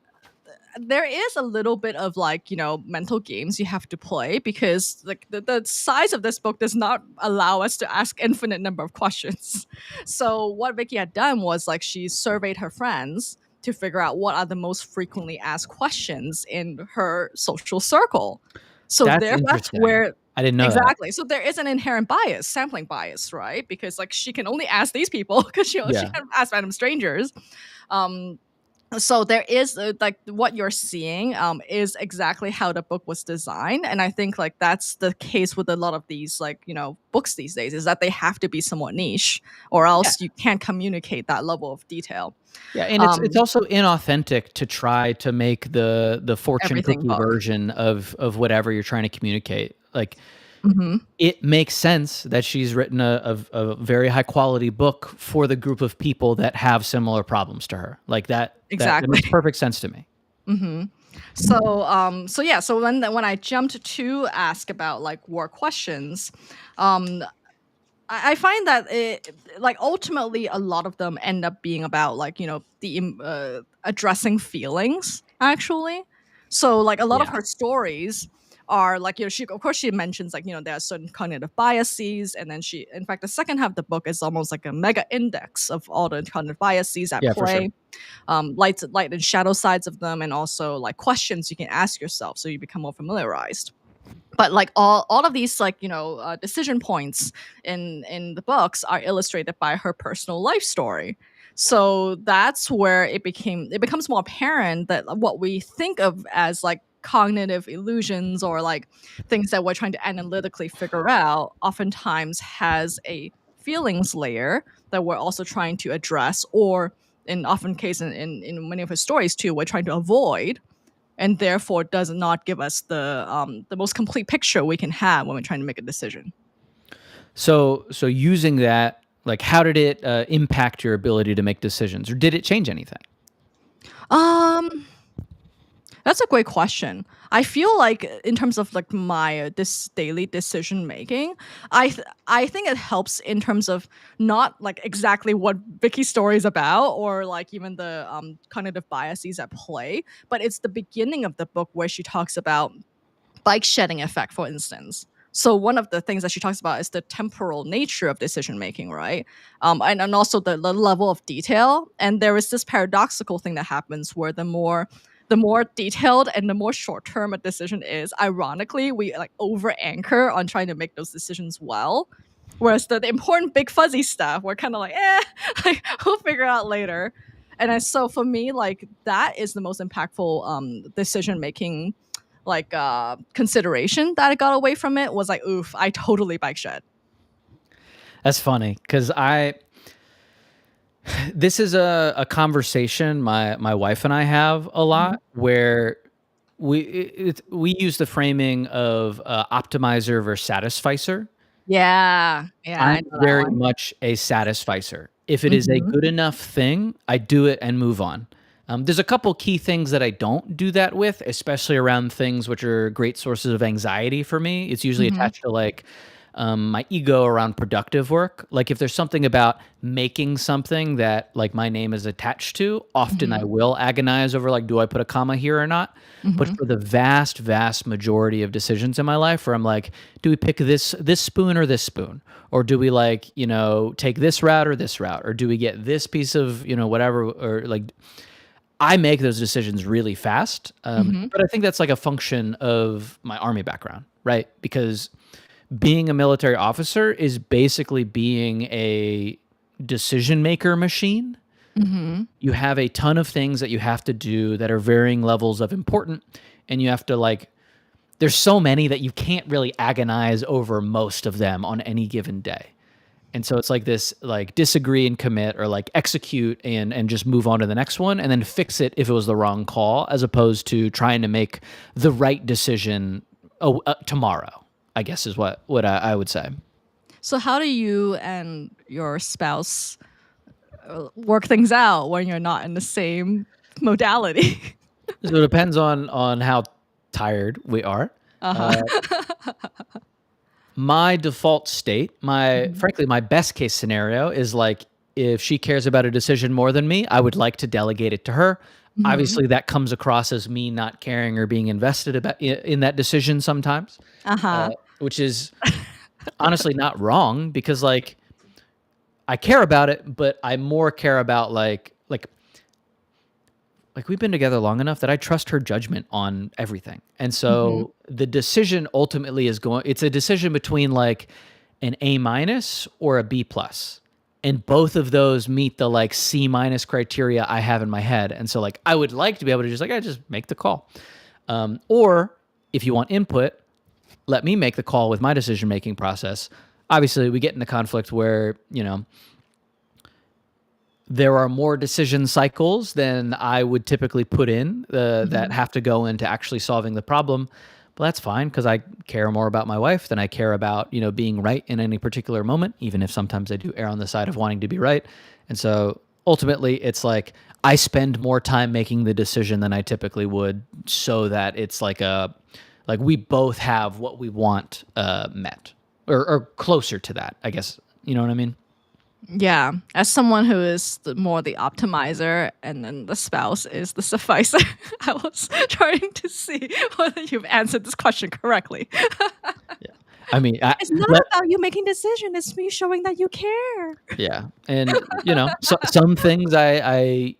there is a little bit of like mental games you have to play because like the size of this book does not allow us to ask infinite number of questions. So what Vicky had done was like she surveyed her friends to figure out what are the most frequently asked questions in her social circle. So
That's
there that's
interesting.
where
I didn't know that.
exactly, so there is an inherent bias, sampling bias, right? Because like she can only ask these people because she
Yeah.
can ask random strangers. um so there is like what you're seeing is exactly how the book was designed, and I think like that's the case with a lot of these like books these days is that they have to be somewhat niche or
Yeah.
else you can't communicate that level of detail.
Yeah, and it's
um
also inauthentic to try to make the fortune
Everything
cookie
book.
version of whatever you're trying to communicate. Like,
Hmm.
it makes sense that she's written a very high quality book for the group of people that have similar problems to her. Like that
Exactly.
makes perfect sense to me.
Hmm. So yeah, so when I jumped to ask about like war questions, um I find that like ultimately a lot of them end up being about like the addressing feelings actually. So like a lot of
Yeah.
her stories are like, she, of course, she mentions like, there are certain cognitive biases, and then in fact, the second half of the book is almost like a mega index of all the cognitive biases at
Yeah, for sure.
play, light and shadow sides of them, and also like questions you can ask yourself so you become more familiarized. But like all of these like decision points in the books are illustrated by her personal life story. So that's where it becomes more apparent that what we think of as like cognitive illusions, or like things that we're trying to analytically figure out, oftentimes has a feelings layer that we're also trying to address, or in often cases in many of his stories too, we're trying to avoid, and therefore does not give us the most complete picture we can have when we're trying to make a decision.
So using that, like, how did it impact your ability to make decisions, or did it change anything?
Um, that's a great question. I feel like in terms of like my this daily decision making, I think it helps in terms of not like exactly what Vicky's story is about, or like even the cognitive biases at play, but it's the beginning of the book where she talks about bike shedding effect, for instance. So one of the things that she talks about is the temporal nature of decision making, right? And also the level of detail. And there is this paradoxical thing that happens where the more detailed and the more short term a decision is, ironically, we like over anchor on trying to make those decisions well. Whereas the important big fuzzy stuff, we're kind of like, like, we'll figure out later. So for me, like that is the most impactful decision making like consideration that I got away from it, was like, oof, I totally bike shed.
That's funny because this is a conversation my wife and I have a
Mhm.
lot, where we use the framing of optimizer versus satisficer.
Yeah, yeah,
I'm
I know that
very
one.
much a satisficer. If it is a
Mhm.
good enough thing, I do it and move on. There's a couple key things that I don't do that with, especially around things which are great sources of anxiety for me. It's usually
Mhm.
attached to like my ego around productive work. Like if there's something about making something that like my name is attached to, often I
Mhm.
will agonize over like, do I put a comma here or not? But
Mhm.
for the vast, vast majority of decisions in my life, where I'm like, do we pick this spoon or this spoon? Or do we like, take this route or this route? Or do we get this piece of, whatever? Or like, I make those decisions really fast.
Mhm.
But I think that's like a function of my army background, right? Because being a military officer is basically being a decision maker machine.
Mhm.
You have a ton of things that you have to do that are varying levels of important, and you have to like, there's so many that you can't really agonize over most of them on any given day. And so it's like this like disagree and commit, or like execute and just move on to the next one and then fix it if it was the wrong call, as opposed to trying to make the right decision tomorrow, I guess is what I would say.
So how do you and your spouse work things out when you're not in the same modality?
So it depends on how tired we are.
Uh-huh.
Uh, my default state, my
Mhm.
frankly, my best case scenario is like, if she cares about a decision more than me, I would like to delegate it to her.
Mhm.
Obviously, that comes across as me not caring or being invested in that decision sometimes,
Uh-huh.
which is honestly not wrong, because like I care about it, but I more care about like we've been together long enough that I trust her judgment on everything. And
Mhm.
so the decision ultimately it's a decision between like an A minus or a B plus. And both of those meet the like C minus criteria I have in my head. And so like I would like to be able to just like, I just make the call. Or if you want input, let me make the call with my decision making process. Obviously, we get into conflict where, there are more decision cycles than I would typically put in that
Mhm.
have to go into actually solving the problem. But that's fine, because I care more about my wife than I care about, being right in any particular moment, even if sometimes I do err on the side of wanting to be right. And so ultimately, it's like I spend more time making the decision than I typically would, so that it's like we both have what we want met, or closer to that, I guess. You know what I mean?
Yeah, as someone who is more the optimizer and then the spouse is the sufficer, I was trying to see whether you've answered this question correctly.
Yeah. I mean,
It's not
let
about you making decision, it's me showing that you care.
yeah, and, some things I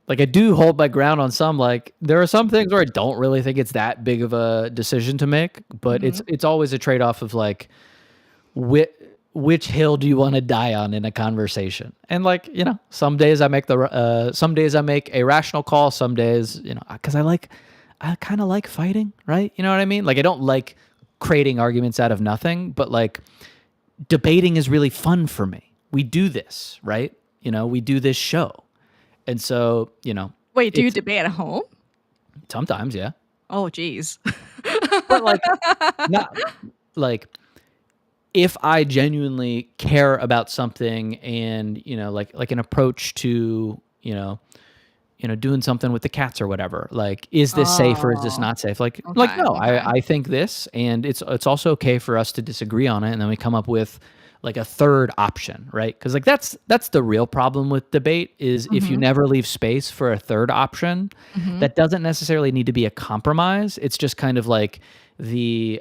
like, I do hold my ground on some, like, there are some things where I don't really think it's that big of a decision to make, but
Mhm,
it's always a trade-off of, like, which which hill do you wanna die on in a conversation? And, like, some days I make a rational call, some days, 'cause I kinda like fighting, right? You know what I mean? Like, I don't like creating arguments out of nothing, but, like, debating is really fun for me. We do this, right? We do this show. And so,
wait, do you
it's
debate at home?
sometimes, yeah.
Oh, geez.
But, like, not like, if I genuinely care about something and, like an approach to, doing something with the cats or whatever, like, is this safe or is this
Oh,
not safe? Like,
okay,
no,
okay.
I think this, and it's also okay for us to disagree on it, and then we come up with, like, a third option, right? Because, like, that's the real problem with debate is if you
Mhm,
never leave space for a third option,
mhm,
that doesn't necessarily need to be a compromise. It's just kind of like the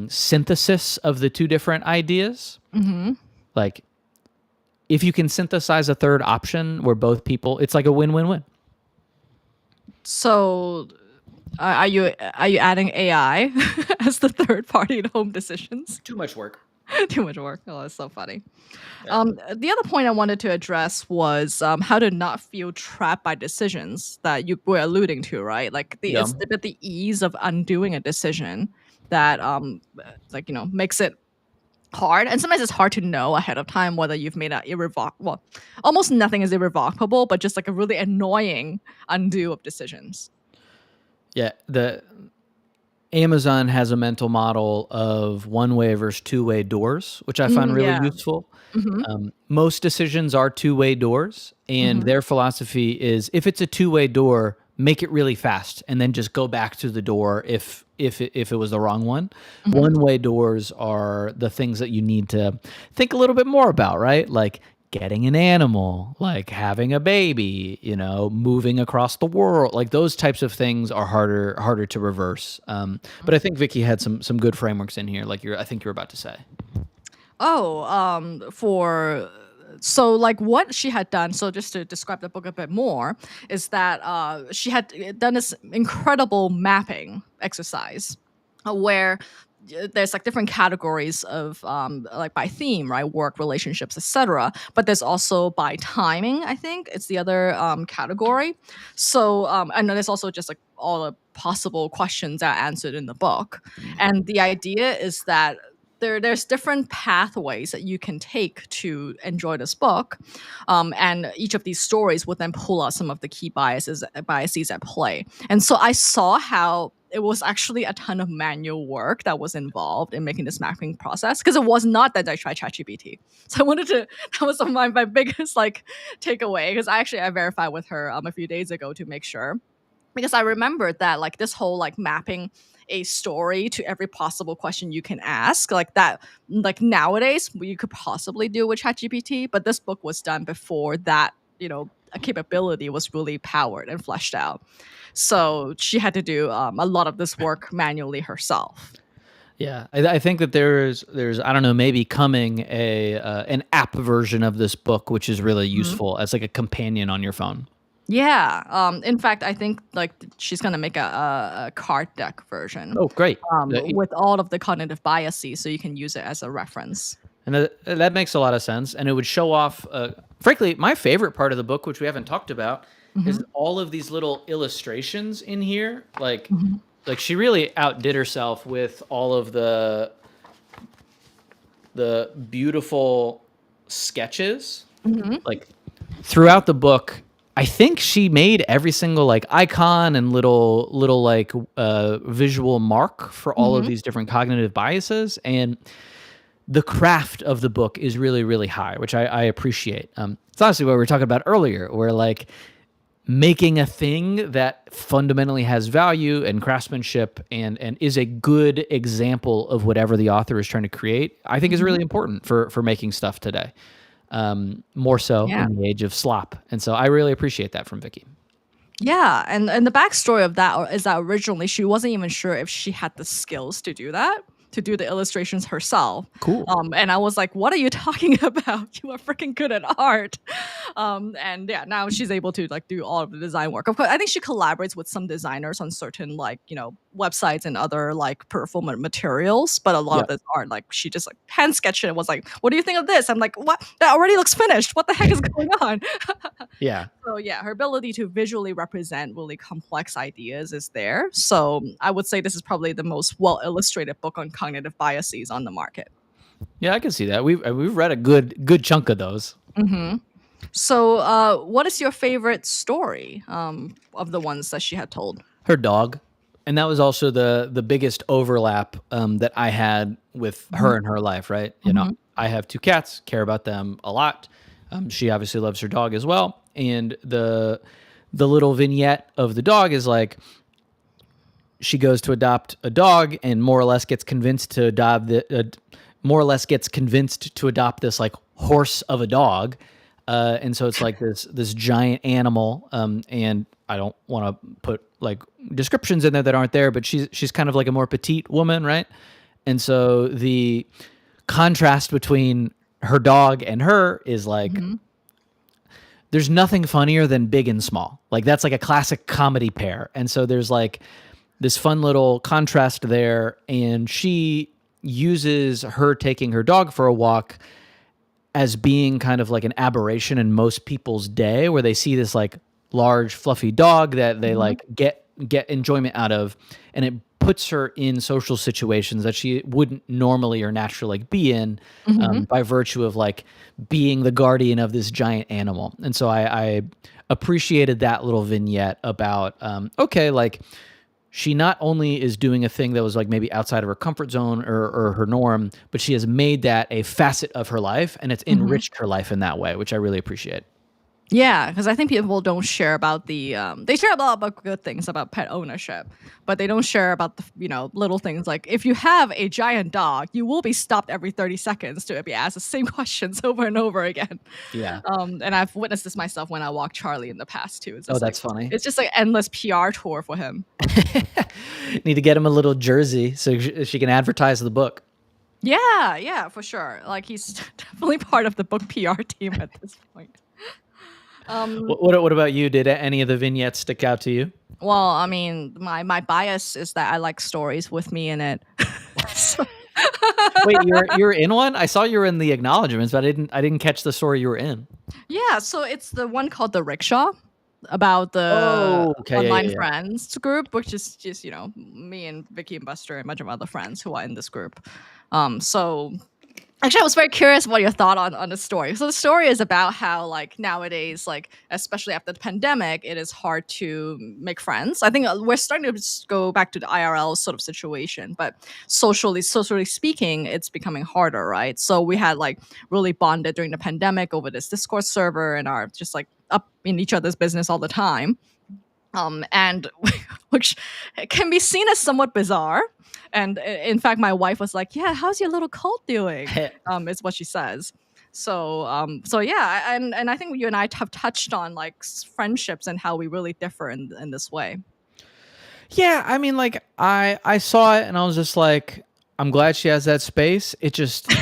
synthesis of the two different ideas.
mhm.
Like, if you can synthesize a third option where both people, it's like a win-win-win.
So, are you adding AI as the third party in home decisions?
Too much work.
Too much work. Oh, that's so funny.
Yeah.
The other point I wanted to address was how to not feel trapped by decisions that you were alluding to, right? Like
Yeah.
it's a bit the ease of undoing a decision that like makes it hard, and sometimes it's hard to know ahead of time whether you've made a irrevocable. Well, almost nothing is irrevocable, but just like a really annoying undo of decisions.
Yeah. The Amazon has a mental model of one-way versus two-way doors, which I find
Mm,
really
yeah.
useful.
Mhm.
Most decisions are two-way doors, and
Mhm.
their philosophy is if it's a two-way door, make it really fast, and then just go back to the door if it was the wrong one.
Mhm.
One-way doors are the things that you need to think a little bit more about, right? Like getting an animal, like having a baby, moving across the world. Like those types of things are harder to reverse. But I think Vicky had some good frameworks in here, like I think you're about to say.
Oh, for so like what she had done. So just to describe the book a bit more, is that she had done this incredible mapping exercise, where there's like different categories of like by theme, right? Work, relationships, etc. But there's also by timing. I think it's the other category. So and then there's also just like all the possible questions that are answered in the book, and the idea is that there's different pathways that you can take to enjoy this book, and each of these stories would then pull out some of the key biases at play. And so I saw how it was actually a ton of manual work that was involved in making this mapping process, because it was not that I tried ChatGPT. So I wanted to that was my biggest like takeaway, because I verified with her a few days ago to make sure, because I remembered that like this whole like mapping a story to every possible question you can ask, like that, like nowadays you could possibly do with ChatGPT, but this book was done before that, a capability was really powered and fleshed out. So she had to do a lot of this work manually herself.
Yeah, I think that there's I don't know, maybe coming a an app version of this book, which is really
Mhm.
useful as like a companion on your phone.
Yeah. In fact, I think like she's gonna make a card deck version,
Oh, great.
with all of the cognitive biases, so you can use it as a reference.
And that makes a lot of sense, and it would show off. Frankly, my favorite part of the book, which we haven't talked about, is
Mhm.
all of these little illustrations in here.
Mhm.
Like she really outdid herself with all of the beautiful sketches.
Mhm.
Like throughout the book, I think she made every single like icon and little like visual mark for all of
Mhm.
these different cognitive biases, and the craft of the book is really, really high, which I appreciate. It's honestly what we were talking about earlier, where like making a thing that fundamentally has value and craftsmanship and is a good example of whatever the author is trying to create, I think is
Mhm.
really important for making stuff today. More so
Yeah.
in the age of slop. And so I really appreciate that from Vicky.
Yeah, and the backstory of that is that originally she wasn't even sure if she had the skills to do that, to do the illustrations herself.
Cool.
And I was like, "What are you talking about? You are freaking good at art." And yeah, now she's able to like do all of the design work. Of course, I think she collaborates with some designers on certain like websites and other like peripheral materials. But a lot of
Yep.
this art, like she just like hand sketched it and was like, "What do you think of this?" I'm like, "What? That already looks finished. What the heck is going on?"
Yeah.
So yeah, her ability to visually represent really complex ideas is there. So I would say this is probably the most well illustrated book on cognitive biases on the market.
Yeah, I can see that. We've read a good chunk of those.
Hmm. So, what is your favorite story of the ones that she had told?
Her dog. And that was also the biggest overlap that I had with
Hmm.
her in her life, right?
Hmm.
I have two cats, care about them a lot. She obviously loves her dog as well. And the little vignette of the dog is like she goes to adopt a dog and more or less gets convinced to adopt more or less gets convinced to adopt this like horse of a dog. And so it's like this giant animal. And I don't want to put like descriptions in there that aren't there, but she's kind of like a more petite woman, right? And so the contrast between her dog and her is like
Hmm.
there's nothing funnier than big and small. Like that's like a classic comedy pair. And so there's like this fun little contrast there. And she uses her taking her dog for a walk as being kind of like an aberration in most people's day where they see this like large fluffy dog that they
Hmm.
like get enjoyment out of, and it puts her in social situations that she wouldn't normally or naturally like be in,
Hmm.
by virtue of like being the guardian of this giant animal. And so I appreciated that little vignette about okay, like she not only is doing a thing that was like maybe outside of her comfort zone or her norm, but she has made that a facet of her life and it's
Hmm.
enriched her life in that way, which I really appreciate.
Yeah, because I think people don't share about they share a lot about good things about pet ownership, but they don't share about the little things like if you have a giant dog, you will be stopped every 30 seconds to be asked the same questions over and over again.
Yeah.
And I've witnessed this myself when I walked Charlie in the past too.
Oh, that's funny.
It's just like endless PR tour for him.
Need to get him a little jersey so she can advertise the book.
Yeah, yeah, for sure. Like he's definitely part of the book PR team at this point. Um,
What about you? Did any of the vignettes stick out to you?
well, I mean, my bias is that I like stories with me in it. So-
Wait, you're in one? I saw you were in the acknowledgments, but I didn't catch the story you were in.
yeah, so it's the one called The Rickshaw about the
Oh, okay, yeah,
online
yeah, yeah.
friends group, which is just, me and Vicky and Buster and a bunch of other friends who are in this group. So actually, I was very curious what your thought on the story. So the story is about how like nowadays, like especially after the pandemic, it is hard to make friends. I think we're starting to just go back to the IRL sort of situation, but socially speaking, it's becoming harder, right? So we had like really bonded during the pandemic over this Discord server and are just like up in each other's business all the time. And which can be seen as somewhat bizarre. And in fact, my wife was like, "Yeah, how's your little cult doing?" Is what she says. So yeah, and I think you and I have touched on like friendships and how we really differ in this way.
Yeah, I mean, like I saw it and I was just like, I'm glad she has that space. It just,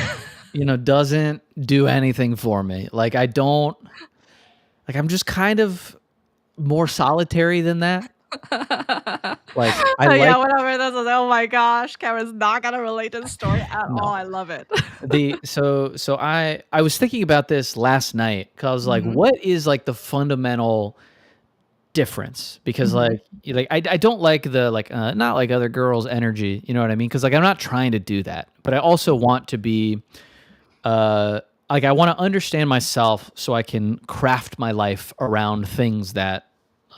doesn't do anything for me. Like I don't like I'm just kind of more solitary than that. Like I
Yeah,
like
whatever. This is, oh my gosh, Cameron's not gonna relate to the story at all.
no.
I love it.
I was thinking about this last night cuz I was like,
Hmm.
what is like the fundamental difference? Because
Hmm.
I don't like the like not like other girls energy, you know what I mean? Cuz like I'm not trying to do that, but I also want to be uh like I want to understand myself so I can craft my life around things that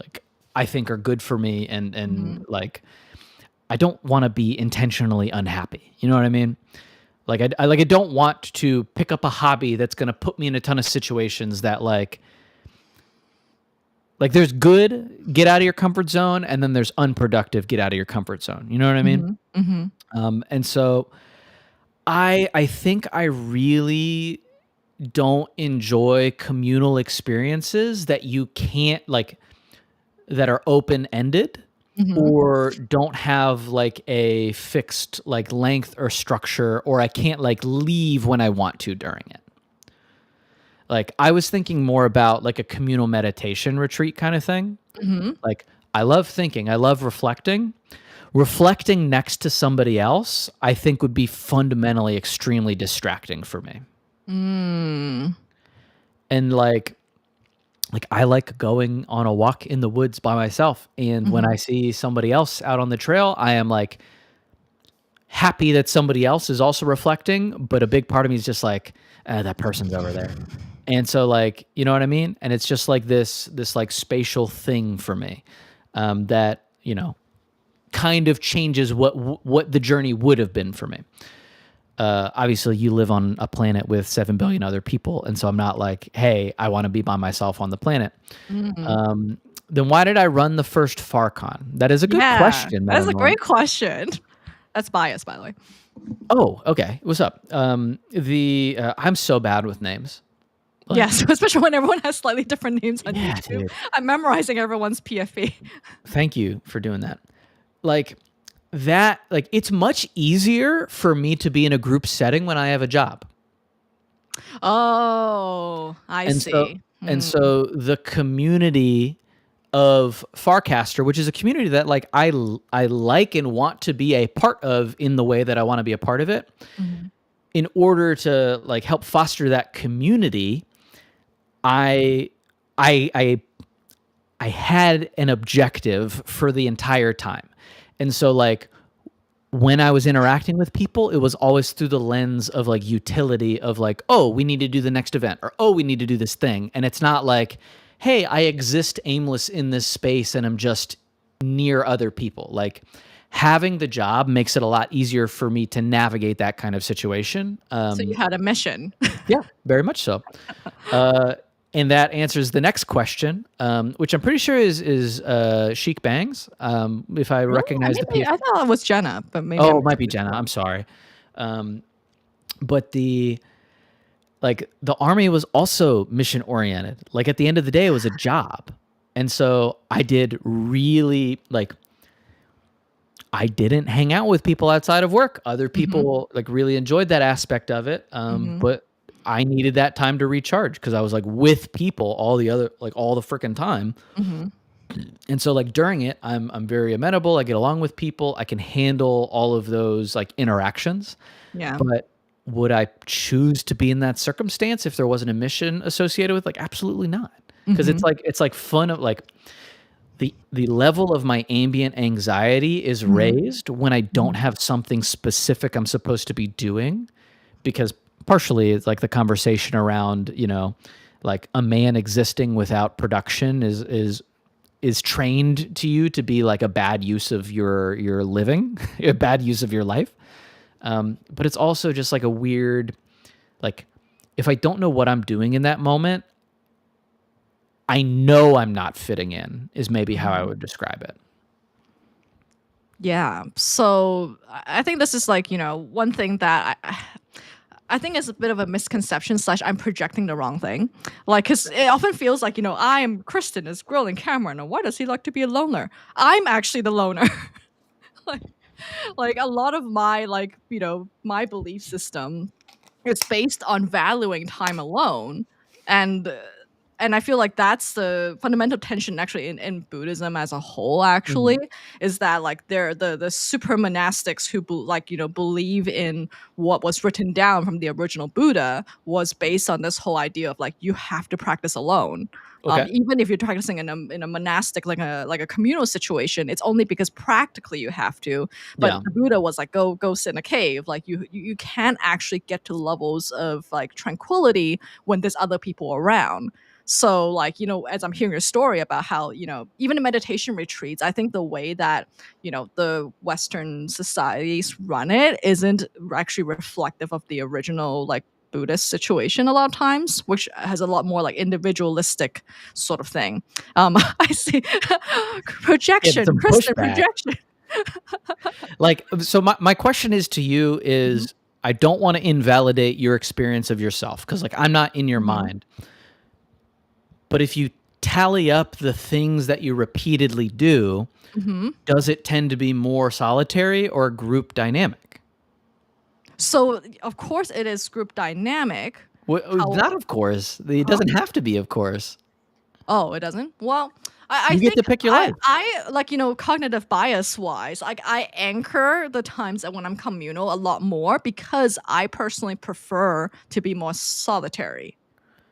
like I think are good for me and
Hmm.
like I don't want to be intentionally unhappy. You know what I mean? I don't want to pick up a hobby that's going to put me in a ton of situations that Like there's good, get out of your comfort zone, and then there's unproductive, get out of your comfort zone. You know what I mean?
Mhm. Mhm.
And so I think I really don't enjoy communal experiences that you can't like that are open ended
Mhm.
or don't have like a fixed like length or structure, or I can't like leave when I want to during it. Like I was thinking more about like a communal meditation retreat kind of thing.
Mhm.
Like I love thinking, I love reflecting. Reflecting next to somebody else, I think would be fundamentally extremely distracting for me.
Mm.
And like I like going on a walk in the woods by myself, and when I
Mhm.
see somebody else out on the trail, I am like happy that somebody else is also reflecting, but a big part of me is just like, that person's over there. And so like, you know what I mean? And it's just like this like spatial thing for me, that, kind of changes what the journey would have been for me. Obviously you live on a planet with 7 billion other people, and so I'm not like, hey, I want to be by myself on the planet.
Mm.
Um, then why did I run the first FarCon? That is a good
Yeah,
question,
that is
Madam
a
Norm.
great question. That's biased, by the way.
Oh, okay. What's up? I'm so bad with names. Like,
Yes, especially when everyone has slightly different names on
yeah,
YouTube.
dude.
I'm memorizing everyone's PFE.
Thank you for doing that. Like like it's much easier for me to be in a group setting when I have a job.
Oh, I
And so
see.
and
Mm.
so the community of Farcaster, which is a community that like I like and want to be a part of in the way that I want to be a part of it.
Mhm.
In order to like help foster that community, I I I I had an objective for the entire time. And so like when I was interacting with people, it was always through the lens of like utility of like, oh, we need to do the next event, or oh, we need to do this thing. And it's not like, hey, I exist aimless in this space and I'm just near other people. Like having the job makes it a lot easier for me to navigate that kind of situation.
So you had a mission.
Yeah, very much so. Uh, and that answers the next question, which I'm pretty sure is Chic Bangs. If I
Really?
recognize the
I
PF.
thought it was Jenna, but maybe
Oh,
I'm
it might be
totally
Jenna.
wrong.
I'm sorry. Um, but the army was also mission oriented. Like at the end of the day, it was a job. And so I did really like I didn't hang out with people outside of work. Other
Mhm.
people like really enjoyed that aspect of it.
Mhm.
But I needed that time to recharge because I was like with people all the freaking time.
Mhm.
And so like during it, I'm very amenable. I get along with people. I can handle all of those like interactions.
Yeah.
But would I choose to be in that circumstance if there wasn't a mission associated with like absolutely not. Because
Mhm.
it's like fun of like the level of my ambient anxiety is
Mhm.
raised when I don't
Mhm.
have something specific I'm supposed to be doing, because partially it's like the conversation around, like a man existing without production is trained to you to be like a bad use of your living, a bad use of your life. But it's also just like a weird, like if I don't know what I'm doing in that moment, I know I'm not fitting in is maybe how I
Mhm.
would describe it.
Yeah. So I think this is like, one thing that I think is a bit of a misconception slash I'm projecting the wrong thing. Like, cause it often feels like, I am Kristen is grilling Cameron. And why does he like to be a loner? I'm actually the loner. like, like a lot of my my belief system is based on valuing time alone. And uh, and I feel like that's the fundamental tension actually in Buddhism as a whole actually,
Mhm.
is that like they're the super monastics who believe in what was written down from the original Buddha was based on this whole idea of like you have to practice alone.
Okay.
Even if you're practicing in a monastic like a communal situation, it's only because practically you have to. But
Yeah.
the Buddha was like, go sit in a cave. Like you can't actually get to levels of like tranquility when there's other people around. So like, as I'm hearing your story about how, even in meditation retreats, I think the way that, the Western societies run it isn't actually reflective of the original like Buddhist situation a lot of times, which has a lot more like individualistic sort of thing. I see
Get
projection,
some
Kristen,
pushback.
projection.
Like, so my question is to you
Mhm,
is, I don't want to invalidate your experience of yourself because like I'm not in your
mhm,
mind. But if you tally up the things that you repeatedly do,
mhm.
does it tend to be more solitary or group dynamic?
So of course it is group dynamic. How?
Not of course. It
Huh?
doesn't have to be, of course.
Oh, it doesn't? Well, I
You get
think
to pick your life.
I like, cognitive bias wise, like I anchor the times that when I'm communal a lot more because I personally prefer to be more solitary.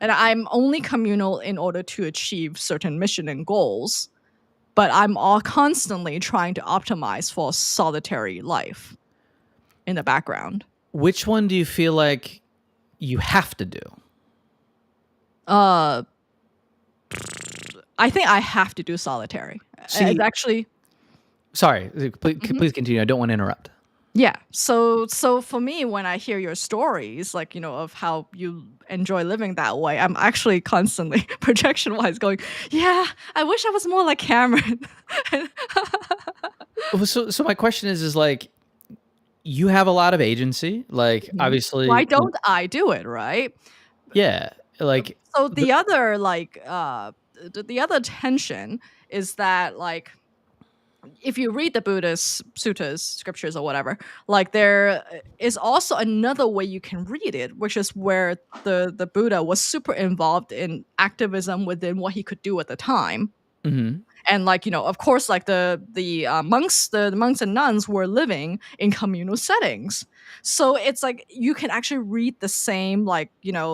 And I'm only communal in order to achieve certain mission and goals, but I'm all constantly trying to optimize for solitary life in the background.
Which one do you feel like you have to do?
Uh, I think I have to do solitary. It's
See,
actually.
sorry,
Mhm.
please continue. I don't want to interrupt.
Yeah. So for me, when I hear your stories, like, of how you enjoy living that way, I'm actually constantly projection wise going, yeah, I wish I was more like Cameron.
So my question is like, you have a lot of agency. Like,
Mhm. Why
obviously,
don't I do it, right?
yeah. Like,
So
the,
the other like the other tension is that like if you read the Buddhist suttas, scriptures or whatever, like there is also another way you can read it, which is where the Buddha was super involved in activism within what he could do at the time.
mhm.
And like, of course, like the monks and nuns were living in communal settings, so it's like you can actually read the same like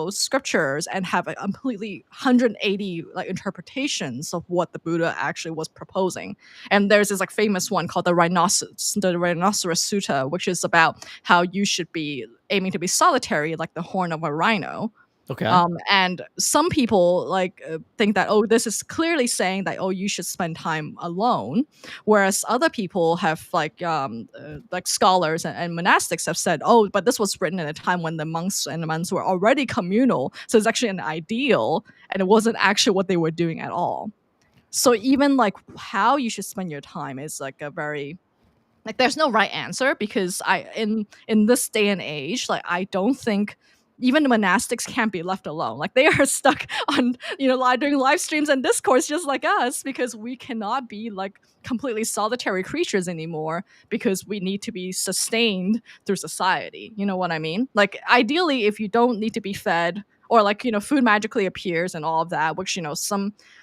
scriptures and have a completely 180 like interpretations of what the Buddha actually was proposing. And there's this like famous one called the rhinoceros sutta, which is about how you should be aiming to be solitary like the horn of a rhino.
Okay.
And some people like think that, oh, this is clearly saying that, oh, you should spend time alone, whereas other people have like scholars and monastics have said, oh, but this was written at a time when the monks and the nuns were already communal, so it's actually an ideal, and it wasn't actually what they were doing at all. So even like how you should spend your time is like a very like there's no right answer because in this day and age, like I don't think even the monastics can't be left alone. Like they are stuck on doing live streams and discourse just like us because we cannot be like completely solitary creatures anymore because we need to be sustained through society. You know what I mean? Like ideally, if you don't need to be fed or like food magically appears and all of that, which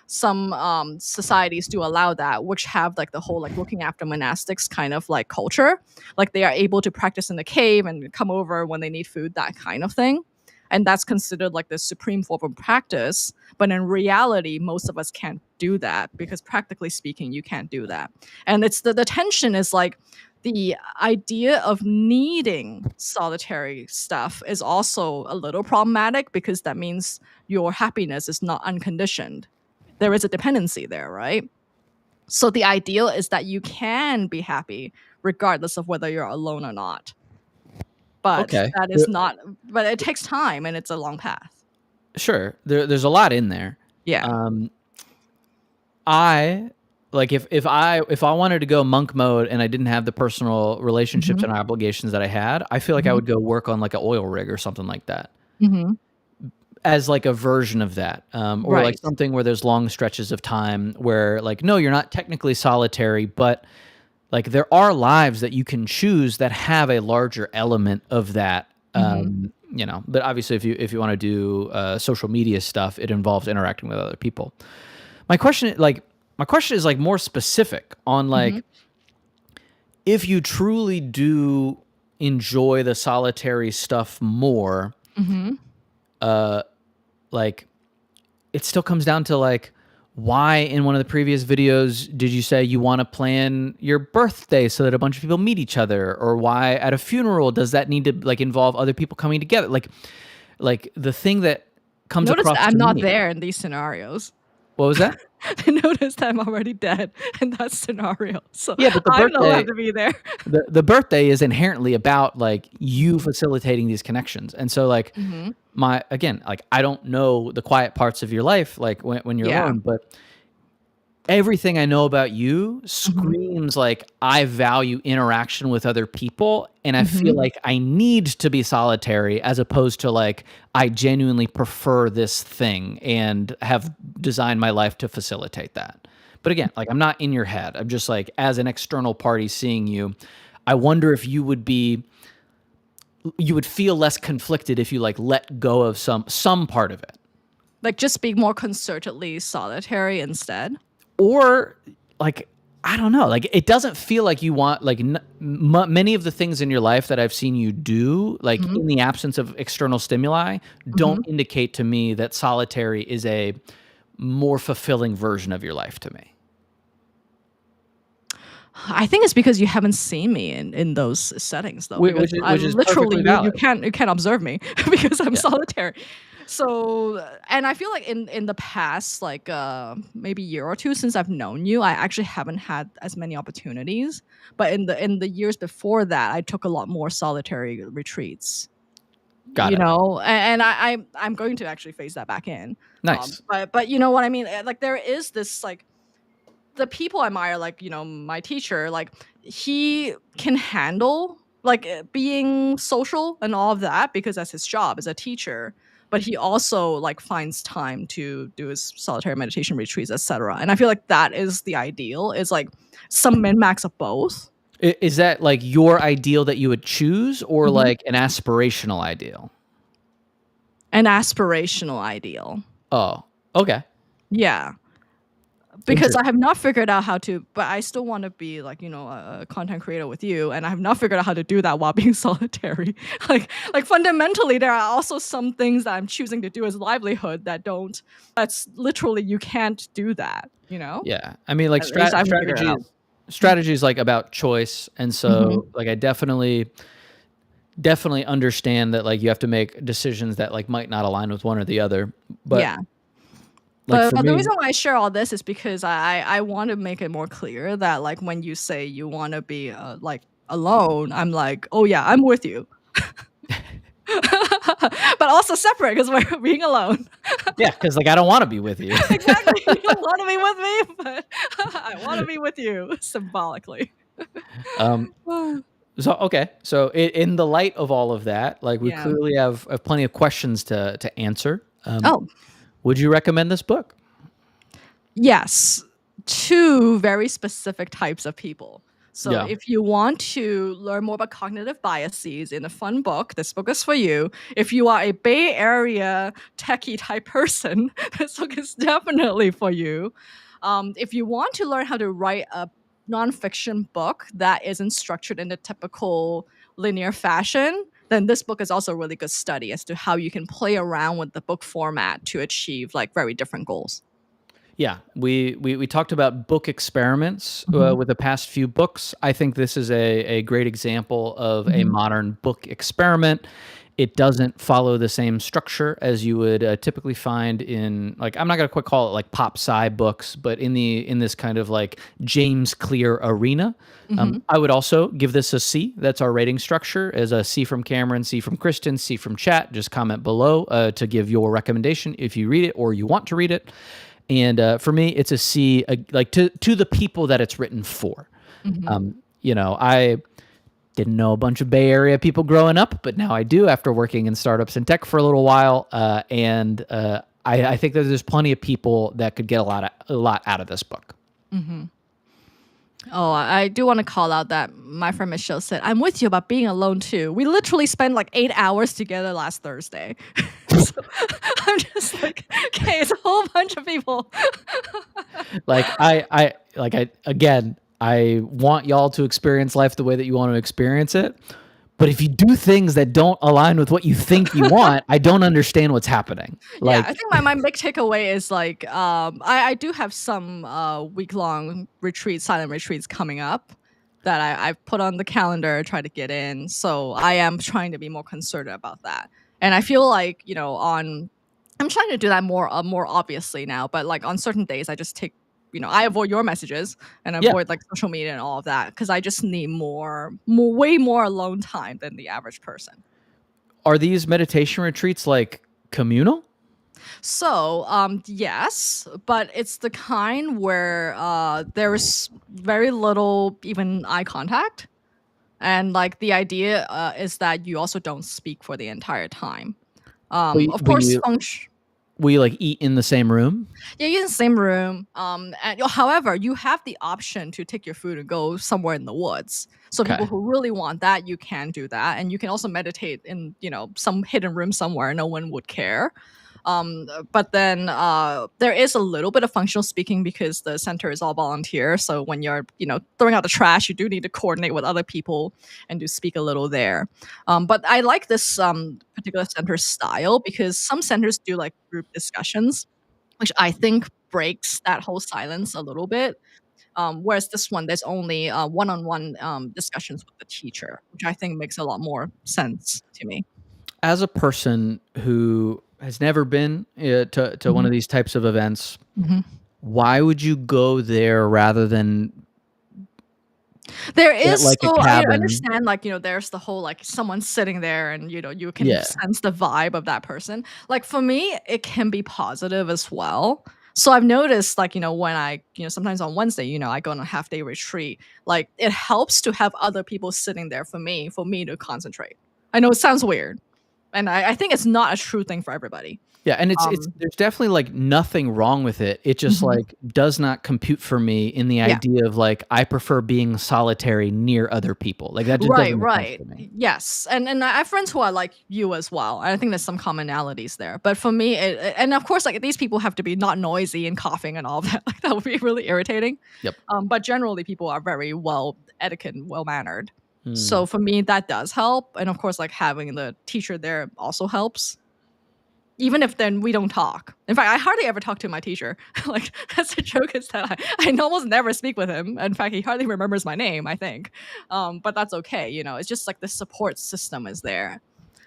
some societies do allow that, which have like the whole like looking after monastics kind of like culture, like they are able to practice in the cave and come over when they need food, that kind of thing. And that's considered like the supreme form of practice, but in reality most of us can't do that because practically speaking you can't do that. And it's the tension is like the idea of needing solitary stuff is also a little problematic because that means your happiness is not unconditioned. There is a dependency there, right? So the ideal is that you can be happy regardless of whether you're alone or not. But
Okay.
that is not, but it takes time and it's a long path.
Sure. There's a lot in there.
Yeah.
Um, I like if I wanted to go monk mode and I didn't have the personal relationships
Mhm.
and obligations that I had, I feel like I
Mhm.
would go work on like an oil rig or something like that
Mhm.
as like a version of that, or like
Right.
something where there's long stretches of time where like no, you're not technically solitary, but like there are lives that you can choose that have a larger element of that.
Mhm.
But obviously if you want to do social media stuff, it involves interacting with other people. My question, like, my question is like more specific on
Mhm.
like if you truly do enjoy the solitary stuff more,
Mhm.
uh, like it still comes down to like why in one of the previous videos did you say you want to plan your birthday so that a bunch of people meet each other, or why at a funeral does that need to like involve other people coming together? Like the thing that comes
Notice
across
that I'm
to
not
me.
there in these scenarios.
What was that?
They notice that I'm already dead in that scenario. So
Yeah, but the
I don't
birthday
have to be there.
the birthday is inherently about like you facilitating these connections. And so like
Hmm.
my again, like I don't know the quiet parts of your life like when you're
Yeah.
alone, but everything I know about you
Hmm.
screams like I value interaction with other people and I feel
Hmm.
like I need to be solitary as opposed to like I genuinely prefer this thing and have designed my life to facilitate that. But again, like I'm not in your head. I'm just like as an external party seeing you, I wonder if you would feel less conflicted if you like let go of some part of it.
Like just be more concertedly solitary instead.
Or like I don't know, like it doesn't feel like you want like many of the things in your life that I've seen you do like
Hmm.
in the absence of external stimuli don't
Hmm.
indicate to me that solitary is a more fulfilling version of your life to me.
I think it's because you haven't seen me in those settings though, because I
Which is
literally
perfectly
you
valid.
can't observe me because I'm
Yeah.
solitary. So and I feel like in the past like maybe year or two since I've known you, I actually haven't had as many opportunities. But in the years before that, I took a lot more solitary retreats.
Got
You
it.
know, and I'm going to actually phase that back in.
Nice.
But you know what I mean? Like there is this like the people I admire, like, you know, my teacher, like he can handle like being social and all of that because that's his job as a teacher. But he also like finds time to do his solitary meditation retreats, etc. And I feel like that is the ideal. Is like some min max of both.
Is that like your ideal that you would choose or
Hmm.
like an aspirational ideal?
An aspirational ideal.
Oh, okay.
Yeah. Because I
Interesting.
have not figured out how to, but I still want to be like, you know, a content creator with you, and I have not figured out how to do that while being solitary. Like fundamentally, there are also some things that I'm choosing to do as livelihood that don't. That's literally you can't do that. You know,
Yeah. I mean, like
at least I haven't figured it out.
strategy is like about choice. And
Hmm.
so like I definitely understand that like you have to make decisions that like might not align with one or the other. But
Yeah,
like for
but the
me,
reason why I share all this is because I want to make it more clear that like when you say you want to be like alone, I'm like, oh yeah, I'm with you. But also separate because we're being alone.
yeah, because like I don't want to be with you.
Exactly. You don't want to be with me, but I want to be with you symbolically.
um so okay. So in the light of all of that, like we
Yeah.
clearly have plenty of questions to answer.
Oh,
Would you recommend this book?
yes. Two very specific types of people. So
Yeah.
if you want to learn more about cognitive biases in a fun book, this book is for you. If you are a Bay Area techie type person, this book is definitely for you. If you want to learn how to write a nonfiction book that isn't structured in the typical linear fashion, then this book is also a really good study as to how you can play around with the book format to achieve like very different goals.
Yeah, we talked about book experiments
Mhm.
with the past few books. I think this is a great example of a
Mhm.
modern book experiment. It doesn't follow the same structure as you would typically find in like I'm not gonna quite call it like pop sci books, but in this kind of like James Clear arena.
Mhm.
I would also give this a C. That's our rating structure as a C from Cameron, C from Kristen, C from chat. Just comment below to give your recommendation if you read it or you want to read it. And for me, it's a C, like to the people that it's written for.
Mhm.
You know, I didn't know a bunch of Bay Area people growing up, but now I do after working in startups and tech for a little while. I think that there's plenty of people that could get a lot out of this book.
Mhm. Oh, I do want to call out that my friend Michelle said, I'm with you about being alone too. We literally spent like 8 hours together last Thursday. So I'm just like, okay, it's a whole bunch of people.
Again, I want y'all to experience life the way that you want to experience it. But if you do things that don't align with what you think you want, I don't understand what's happening.
Yeah,
Like,
I think my big takeaway is like I do have some week long retreats, silent retreats coming up that I've put on the calendar, try to get in. So I am trying to be more concerted about that. And I feel like, you know, on I'm trying to do that more obviously now, but like on certain days, I just take, I avoid your messages and
Yeah.
avoid like social media and all of that because I just need way more alone time than the average person.
Are these meditation retreats like communal?
So, yes, but it's the kind where there's very little even eye contact. And like the idea is that you also don't speak for the entire time.
Will you,
Of
will
course,
you will you like eat in the same room?
yeah, you're in the same room. And however, you have the option to take your food and go somewhere in the woods. So people
Okay.
who really want that, you can do that, and you can also meditate in some hidden room somewhere. No one would care. But then there is a little bit of functional speaking because the center is all volunteer. So when you're throwing out the trash, you do need to coordinate with other people and to speak a little there. But I like this particular center style because some centers do like group discussions, which I think breaks that whole silence a little bit. Whereas this one, there's only one-on-one discussions with the teacher, which I think makes a lot more sense to me.
As a person who has never been to one
Mhm.
of these types of events,
Mhm.
why would you go there rather than
There
get
is,
like a
so I
cabin?
understand, like, there's the whole, like, someone sitting there and, you can
Yeah.
sense the vibe of that person. Like, for me, it can be positive as well. So I've noticed, like, when I sometimes on Wednesday, I go on a half day retreat, like, it helps to have other people sitting there for me to concentrate. I know it sounds weird, and I think it's not a true thing for everybody.
Yeah, and it's
Um
there's definitely, like, nothing wrong with it. It just,
Mhm.
like, does not compute for me in the
Yeah.
idea of, like, I prefer being solitary near other people. Like, that just
Right,
doesn't make sense
right.
to me.
Yes, and I have friends who are like you as well. I think there's some commonalities there. But for me, and of course, like these people have to be not noisy and coughing and all that. Like that would be really irritating.
Yep.
But generally, people are very well etiquette and well mannered.
Mm.
So for me, that does help. And of course, like having the teacher there also helps. Even if then we don't talk. In fact, I hardly ever talk to my teacher. Like that's the joke is that I almost never speak with him. In fact, he hardly remembers my name, I think. But that's okay. It's just like the support system is there.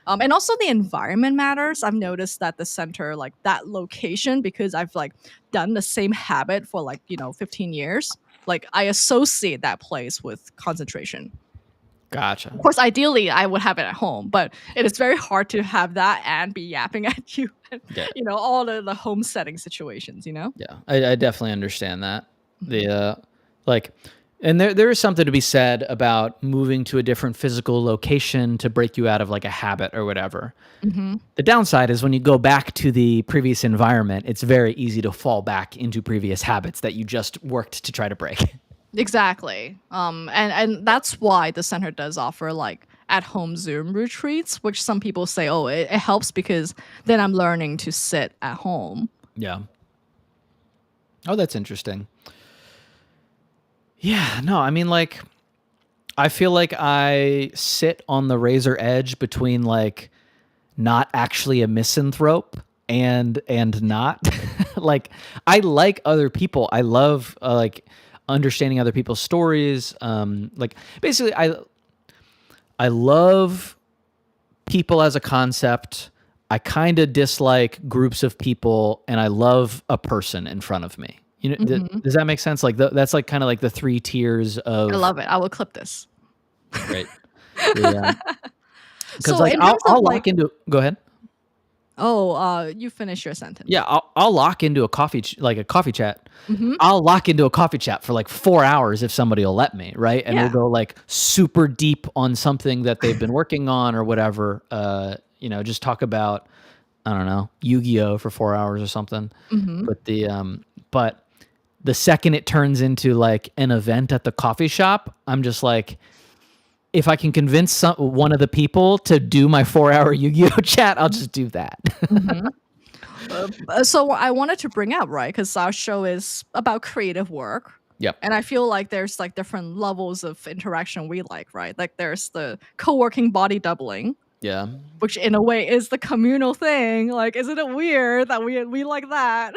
And also the environment matters. I've noticed that the center, like that location, because I've like done the same habit for like 15 years. Like I associate that place with concentration.
Gotcha.
Of course, ideally, I would have it at home, but it is very hard to have that and be yapping at you, and,
Yeah,
all the home setting situations.
yeah. I definitely understand that. The,
Mhm.
like and there is something to be said about moving to a different physical location to break you out of, like, a habit or whatever.
Mhm.
The downside is when you go back to the previous environment, it's very easy to fall back into previous habits that you just worked to try to break.
Exactly. And that's why the center does offer like at home Zoom retreats, which some people say, oh, it helps because then I'm learning to sit at home.
Yeah. Oh, that's interesting. Yeah, no, I mean, like, I feel like I sit on the razor edge between, like, not actually a misanthrope and not. Like, I like other people. I love, like, understanding other people's stories. Like, basically, I love people as a concept. I kind of dislike groups of people, and I love a person in front of me.
Mhm.
Does that make sense? Like that's like kind of like the three tiers
I
of
love it. I will clip this.
great. Yeah, because
So
like
in terms of
I'll
like,
lock into. Go ahead.
oh, you finish your sentence.
Yeah, I'll lock into a like a coffee chat.
Mhm.
I'll lock into a coffee chat for like 4 hours if somebody will let me, right? And we'll
Yeah.
go like super deep on something that they've been working on or whatever. Just talk about I don't know Yu-Gi-Oh for 4 hours or something.
Mhm.
But the second it turns into like an event at the coffee shop, I'm just like, if I can convince one of the people to do my 4 hour Yu-Gi-Oh chat, I'll just do that.
Mhm. So I wanted to bring up, right, because our show is about creative work.
Yep.
And I feel like there's like different levels of interaction we like, right? Like there's the co-working body doubling,
Yeah.
which in a way is the communal thing. Like, isn't it weird that we like that?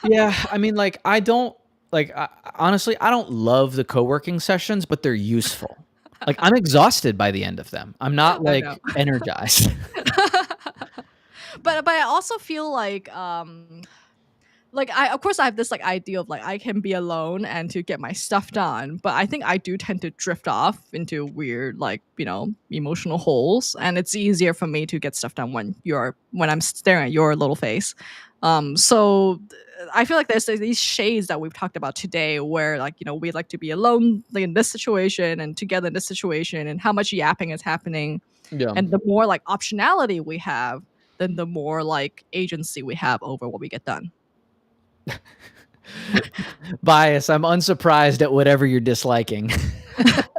Yeah. I mean, like, I don't like, honestly, I don't love the co-working sessions, but they're useful. Like, I'm exhausted by the end of them. I'm not
I know.
like energized.
but I also feel like I of course I have this like idea of like I can be alone and to get my stuff done, but I think I do tend to drift off into weird like, emotional holes, and it's easier for me to get stuff done when I'm staring at your little face. So I feel like there's these shades that we've talked about today where like, we like to be alone like in this situation and together in this situation, and how much yapping is happening,
Yeah.
and the more like optionality we have, then the more like agency we have over what we get done.
Bias. I'm unsurprised at whatever you're disliking.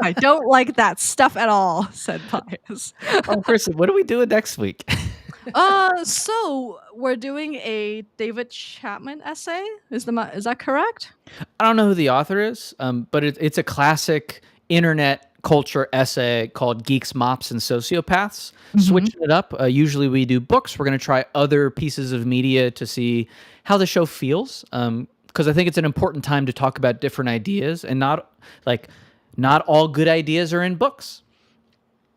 I don't like that stuff at all, said Pius.
Oh, Kristen, what are we doing next week?
So we're doing a David Chapman essay. Is that correct?
I don't know who the author is, but it's a classic internet culture essay called Geeks, Mops, and Sociopaths. Switching it up. Usually we do books. We're going to try other pieces of media to see how the show feels. Because I think it's an important time to talk about different ideas, and not all good ideas are in books.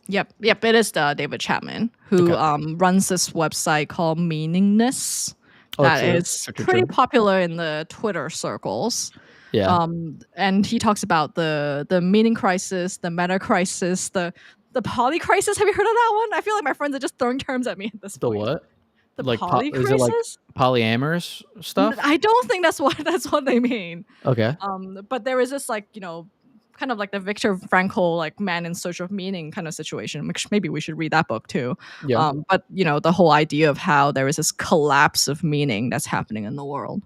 Yep. It is David Chapman who runs this website called Meaningness. That is pretty popular in the Twitter circles.
Yeah.
And he talks about the meaning crisis, the meta crisis, the poly crisis. Have you heard of that one? I feel like my friends are just throwing terms at me at this
The
point.
what?
The
Like
poly
is it like
crisis?
polyamorous stuff?
I don't think that's what they mean.
Okay.
But there is this like, kind of like the Viktor Frankl like man in search of meaning kind of situation, which maybe we should read that book too.
Yeah.
But the whole idea of how there is this collapse of meaning that's happening in the world.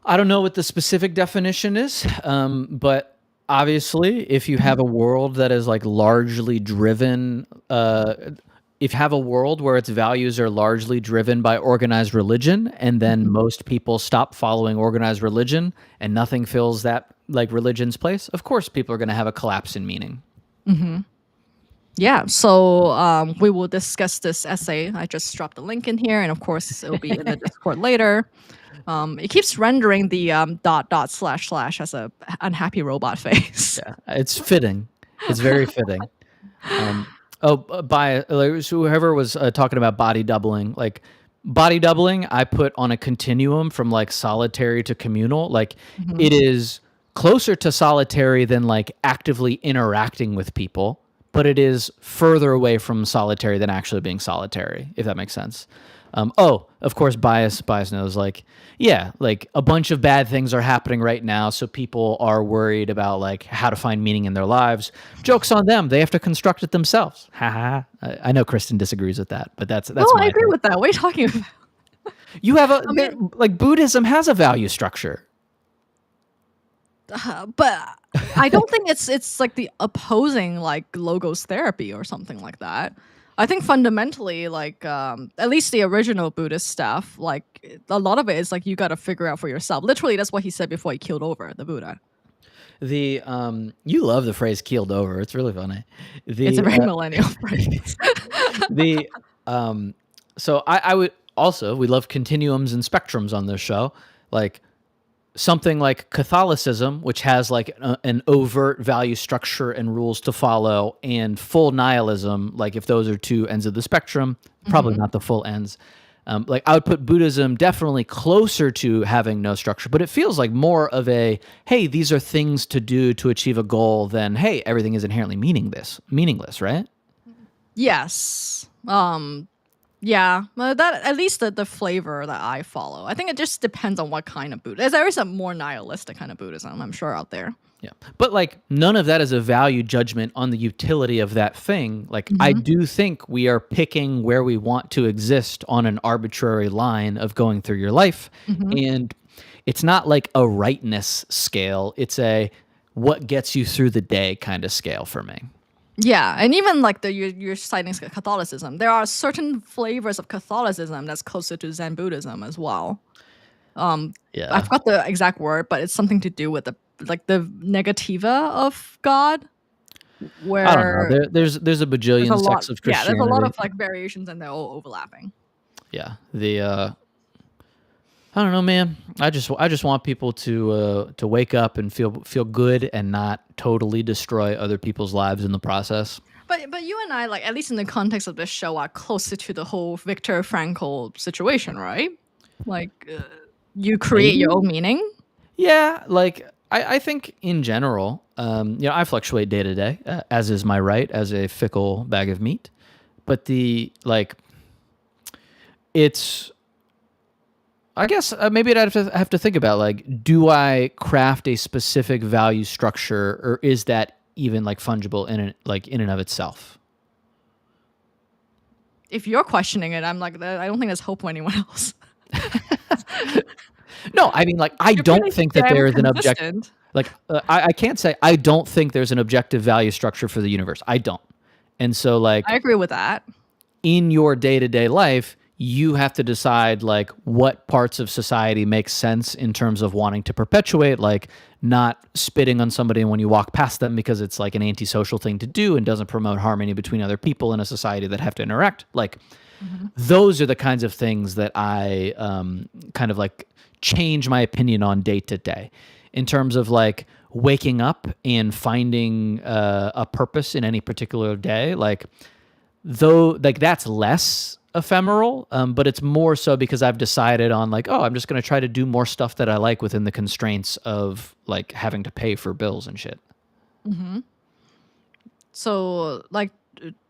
I don't know what the specific definition is, but obviously, if you have a world that is like largely driven, if you have a world where its values are largely driven by organized religion, and then most people stop following organized religion, and nothing fills that like religion's place, of course, people are going to have a collapse in meaning.
Yeah, so we will discuss this essay. I just dropped the link in here, and of course, it'll be in the Discord later. It keeps rendering the .. as a unhappy robot face.
Yeah, it's fitting. It's very fitting. Whoever was talking about body doubling, like body doubling, I put on a continuum from like solitary to communal. Like it is closer to solitary than like actively interacting with people, but it is further away from solitary than actually being solitary, if that makes sense. Of course, bias knows like, yeah, like a bunch of bad things are happening right now. So people are worried about like how to find meaning in their lives. Joke's on them. They have to construct it themselves. Ha. I know Kristen disagrees with that, but that's
No, I agree with that. What are you talking about?
You have like Buddhism has a value structure.
But I don't think it's like the opposing like logos therapy or something like that. I think fundamentally, like at least the original Buddhist stuff, like a lot of it is like you got to figure out for yourself. Literally, that's what he said before he killed over the Buddha.
You love the phrase "keeled over." It's really funny.
It's a very millennial phrase.
So I would also, we love continuums and spectrums on this show, like something like Catholicism, which has like an overt value structure and rules to follow, and full nihilism, like if those are two ends of the spectrum, probably not the full ends. Like I would put Buddhism definitely closer to having no structure, but it feels like more of a, hey, these are things to do to achieve a goal than, hey, everything is inherently meaningless, right?
Yes. Yeah, that at least the flavor that I follow. I think it just depends on what kind of Buddhism. There is a more nihilistic kind of Buddhism, I'm sure, out there.
Yeah. But like none of that is a value judgment on the utility of that thing. Like I do think we are picking where we want to exist on an arbitrary line of going through your life. And it's not like a rightness scale. It's a what gets you through the day kind of scale for me.
Yeah, and even like you're citing Catholicism, there are certain flavors of Catholicism that's closer to Zen Buddhism as well.
Yeah.
I forgot the exact word, but it's something to do with the negativa of God. Where
I don't know. There's a bajillion sects of Christianity.
Yeah, there's a lot of like variations and they're all overlapping.
Yeah. I don't know, man. I just want people to wake up and feel good and not totally destroy other people's lives in the process.
But you and I, like, at least in the context of this show, are closer to the whole Viktor Frankl situation, right? Like, you create your
Maybe.
own meaning.
Yeah, like I think in general, I fluctuate day to day, as is my right as a fickle bag of meat. But it's, I guess maybe I'd have to think about like, do I craft a specific value structure, or is that even like fungible in and of itself?
If you're questioning it, I'm like, I don't think there's hope for anyone else.
No, I mean, like, I
You're
don't
pretty
think that
damn
there is an object.
consistent.
Like, I can't say I don't think there's an objective value structure for the universe. I don't. And so,
I
like,
agree with that.
in your day to day life, you have to decide like what parts of society make sense in terms of wanting to perpetuate, like not spitting on somebody when you walk past them because it's like an antisocial thing to do and doesn't promote harmony between other people in a society that have to interact. Like,
Hmm.
those are the kinds of things that I kind of like change my opinion on day to day in terms of like waking up and finding a purpose in any particular day. Like, though, like that's less ephemeral, but it's more so because I've decided on like, oh, I'm just going to try to do more stuff that I like within the constraints of like having to pay for bills and shit.
Hmm. So, like,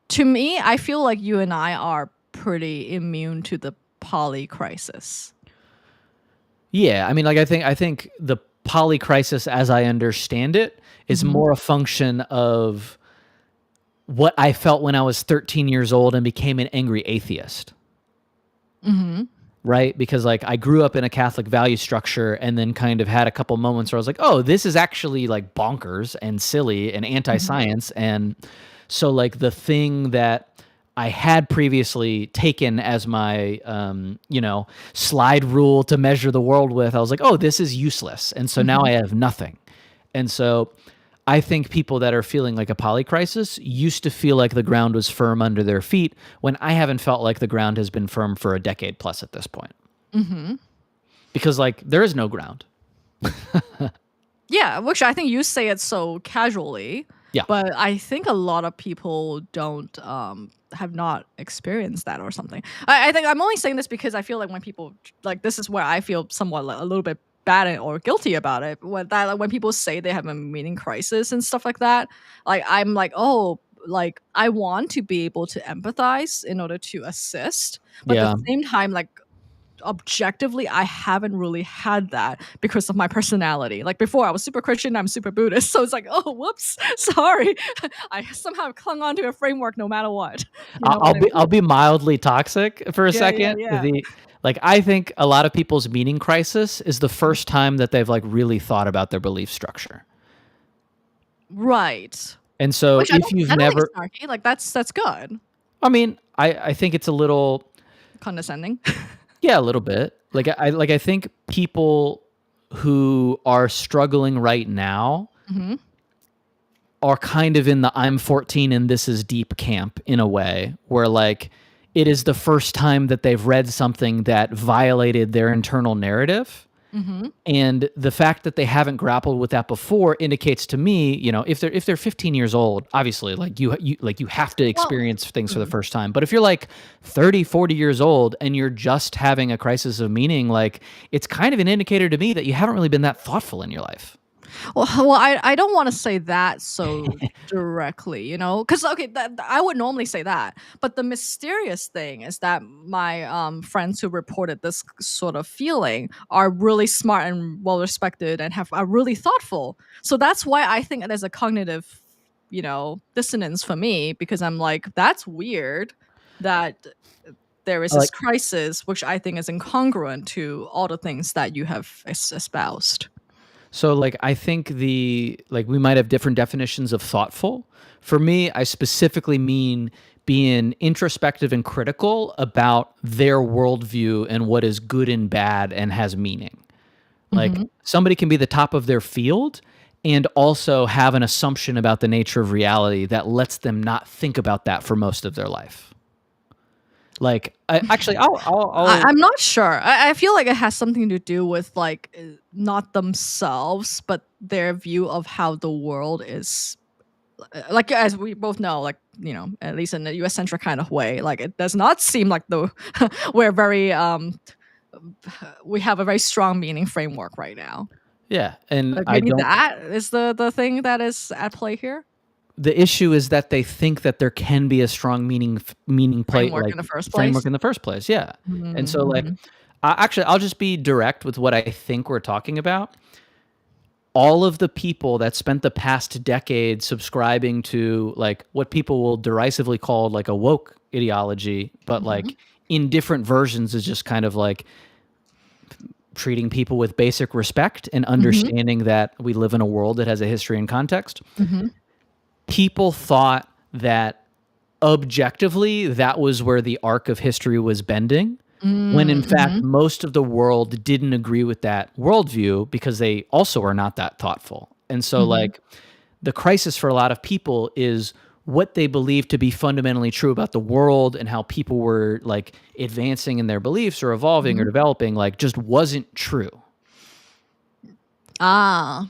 to me, I feel like you and I are pretty immune to the poly crisis.
Yeah, I mean, like I think the poly crisis, as I understand it, is
Hmm.
more a function of what I felt when I was 13 years old and became an angry atheist.
Hmm.
Right? Because like I grew up in a Catholic value structure and then kind of had a couple moments where I was like, oh, this is actually like bonkers and silly and
Hmm.
anti-science. And so like the thing that I had previously taken as my slide rule to measure the world with, I was like, oh, this is useless. And so now
Hmm.
I have nothing. And so I think people that are feeling like a polycrisis used to feel like the ground was firm under their feet, when I haven't felt like the ground has been firm for a decade plus at this point.
Hmm.
Because like there is no ground.
Yeah, which I think you say it so casually,
Yeah.
but I think a lot of people don't have not experienced that or something. I think I'm only saying this because I feel like when people, like, this is where I feel somewhat like a little bit bad or guilty about it. When that, like, when people say they have a meaning crisis and stuff like that, like, I'm like, oh, like, I want to be able to empathize in order to assist, but at the
Yeah.
same time, like, objectively, I haven't really had that because of my personality. Like, before I was super Christian, I'm super Buddhist. So it's like, oh, whoops, sorry. I somehow clung on to a framework no matter what. You know what I
I'll
mean?
be mildly toxic for a
Yeah, yeah,
second.
yeah.
The Like I think a lot of people's meaning crisis is the first time that they've like really thought about their belief structure.
Right.
And so
Which
if you've
I don't think
never,
it's snarky. Like, that's good.
I mean, I think it's a little,
Condescending.
yeah, a little bit. I think people who are struggling right now
Hmm.
are kind of in the I'm 14 and this is deep camp in a way, where like it is the first time that they've read something that violated their internal narrative.
Hmm.
And the fact that they haven't grappled with that before indicates to me, if they're 15 years old, obviously like you have to
Well,
experience things for the
mm.
first time. But if you're like 30, 40 years old and you're just having a crisis of meaning, like it's kind of an indicator to me that you haven't really been that thoughtful in your life.
Well, I don't want to say that so directly, you know, because okay, I would normally say that, but the mysterious thing is that my friends who reported this sort of feeling are really smart and well respected and are really thoughtful. So that's why I think there's a cognitive, dissonance for me because I'm like, that's weird that there is this
Like
crisis, which I think is incongruent to all the things that you have espoused.
So like I think the like we might have different definitions of thoughtful. For me, I specifically mean being introspective and critical about their worldview and what is good and bad and has meaning. Like
Hmm.
somebody can be the top of their field and also have an assumption about the nature of reality that lets them not think about that for most of their life. Like actually,
I'm not sure. I feel like it has something to do with like not themselves, but their view of how the world is like as we both know, like at least in the U.S. centric kind of way, like it does not seem like the we're very we have a very strong meaning framework right now.
Yeah, and
Like
I
maybe
don't.
that is the thing that is at play here.
The issue is that they think that there can be a strong meaning plate
Framework
like
in the first
framework
place.
in the first place. Yeah, and so like,
Mm-hmm.
actually, I'll just be direct with what I think we're talking about. All of the people that spent the past decade subscribing to like what people will derisively call like a woke ideology, but
Mm-hmm.
like in different versions is just kind of like treating people with basic respect and
Mm-hmm.
understanding that we live in a world that has a history and context.
Mm-hmm.
People thought that objectively that was where the arc of history was bending, when in fact
Mm-hmm.
most of the world didn't agree with that worldview because they also are not that thoughtful. And so
Mm-hmm.
like the crisis for a lot of people is what they believe to be fundamentally true about the world and how people were like advancing in their beliefs or evolving or
Mm-hmm.
developing like just wasn't true.
Ah,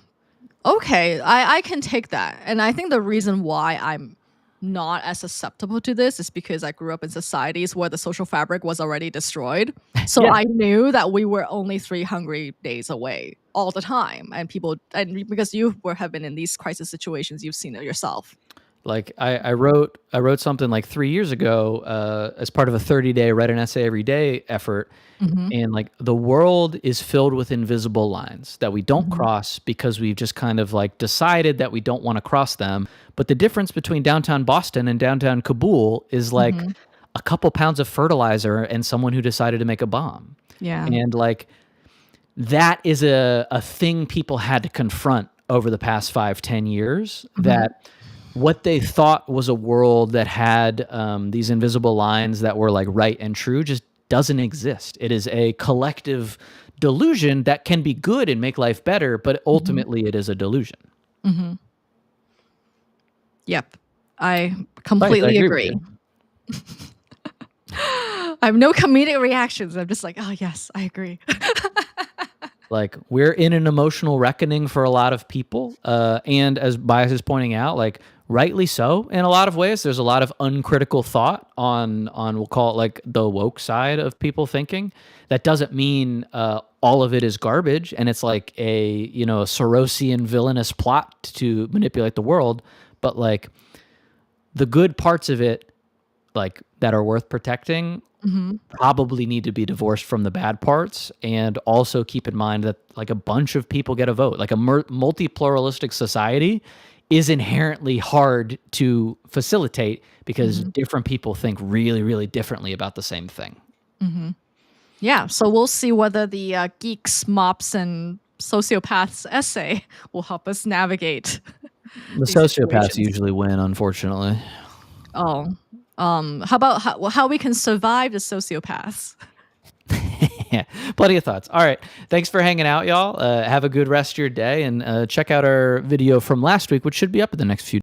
okay. I can take that. And I think the reason why I'm not as susceptible to this is because I grew up in societies where the social fabric was already destroyed. So
Yeah.
I knew that we were only 3 hungry days away all the time. And people, and because you have been in these crisis situations, you've seen it yourself.
Like I wrote something like 3 years ago as part of a 30-day write an essay every day effort.
Mm-hmm.
And like the world is filled with invisible lines that we don't
Mm-hmm.
cross because we've just kind of like decided that we don't want to cross them. But the difference between downtown Boston and downtown Kabul is like
Mm-hmm.
a couple pounds of fertilizer and someone who decided to make a bomb.
Yeah.
And like that is a thing people had to confront over the past 5-10 years,
Mm-hmm.
that what they thought was a world that had these invisible lines that were like right and true just doesn't exist. It is a collective delusion that can be good and make life better, but
Mm-hmm.
ultimately it is a delusion.
Mm-hmm. Yep. I
Nice, I
completely
agree with
agree.
you.
I have no comedic reactions. I'm just like, oh, yes, I agree.
Like we're in an emotional reckoning for a lot of people, and as Bias is pointing out, like rightly so in a lot of ways. There's a lot of uncritical thought on we'll call it like the woke side of people thinking. That doesn't mean all of it is garbage, and it's like a a Sorosian villainous plot to manipulate the world. But like the good parts of it, like that are worth protecting,
Hmm.
probably need to be divorced from the bad parts, and also keep in mind that like a bunch of people get a vote. Like a multi-pluralistic society is inherently hard to facilitate because
Hmm.
different people think really really differently about the same thing.
Hmm. Yeah. So we'll see whether the geeks, mops, and sociopaths essay will help us navigate
The
these
sociopaths
situations.
usually win, unfortunately.
Oh, how about how we can survive the sociopaths?
Yeah, plenty of thoughts. All right, thanks for hanging out, y'all. Have a good rest of your day, and check out our video from last week, which should be up in the next few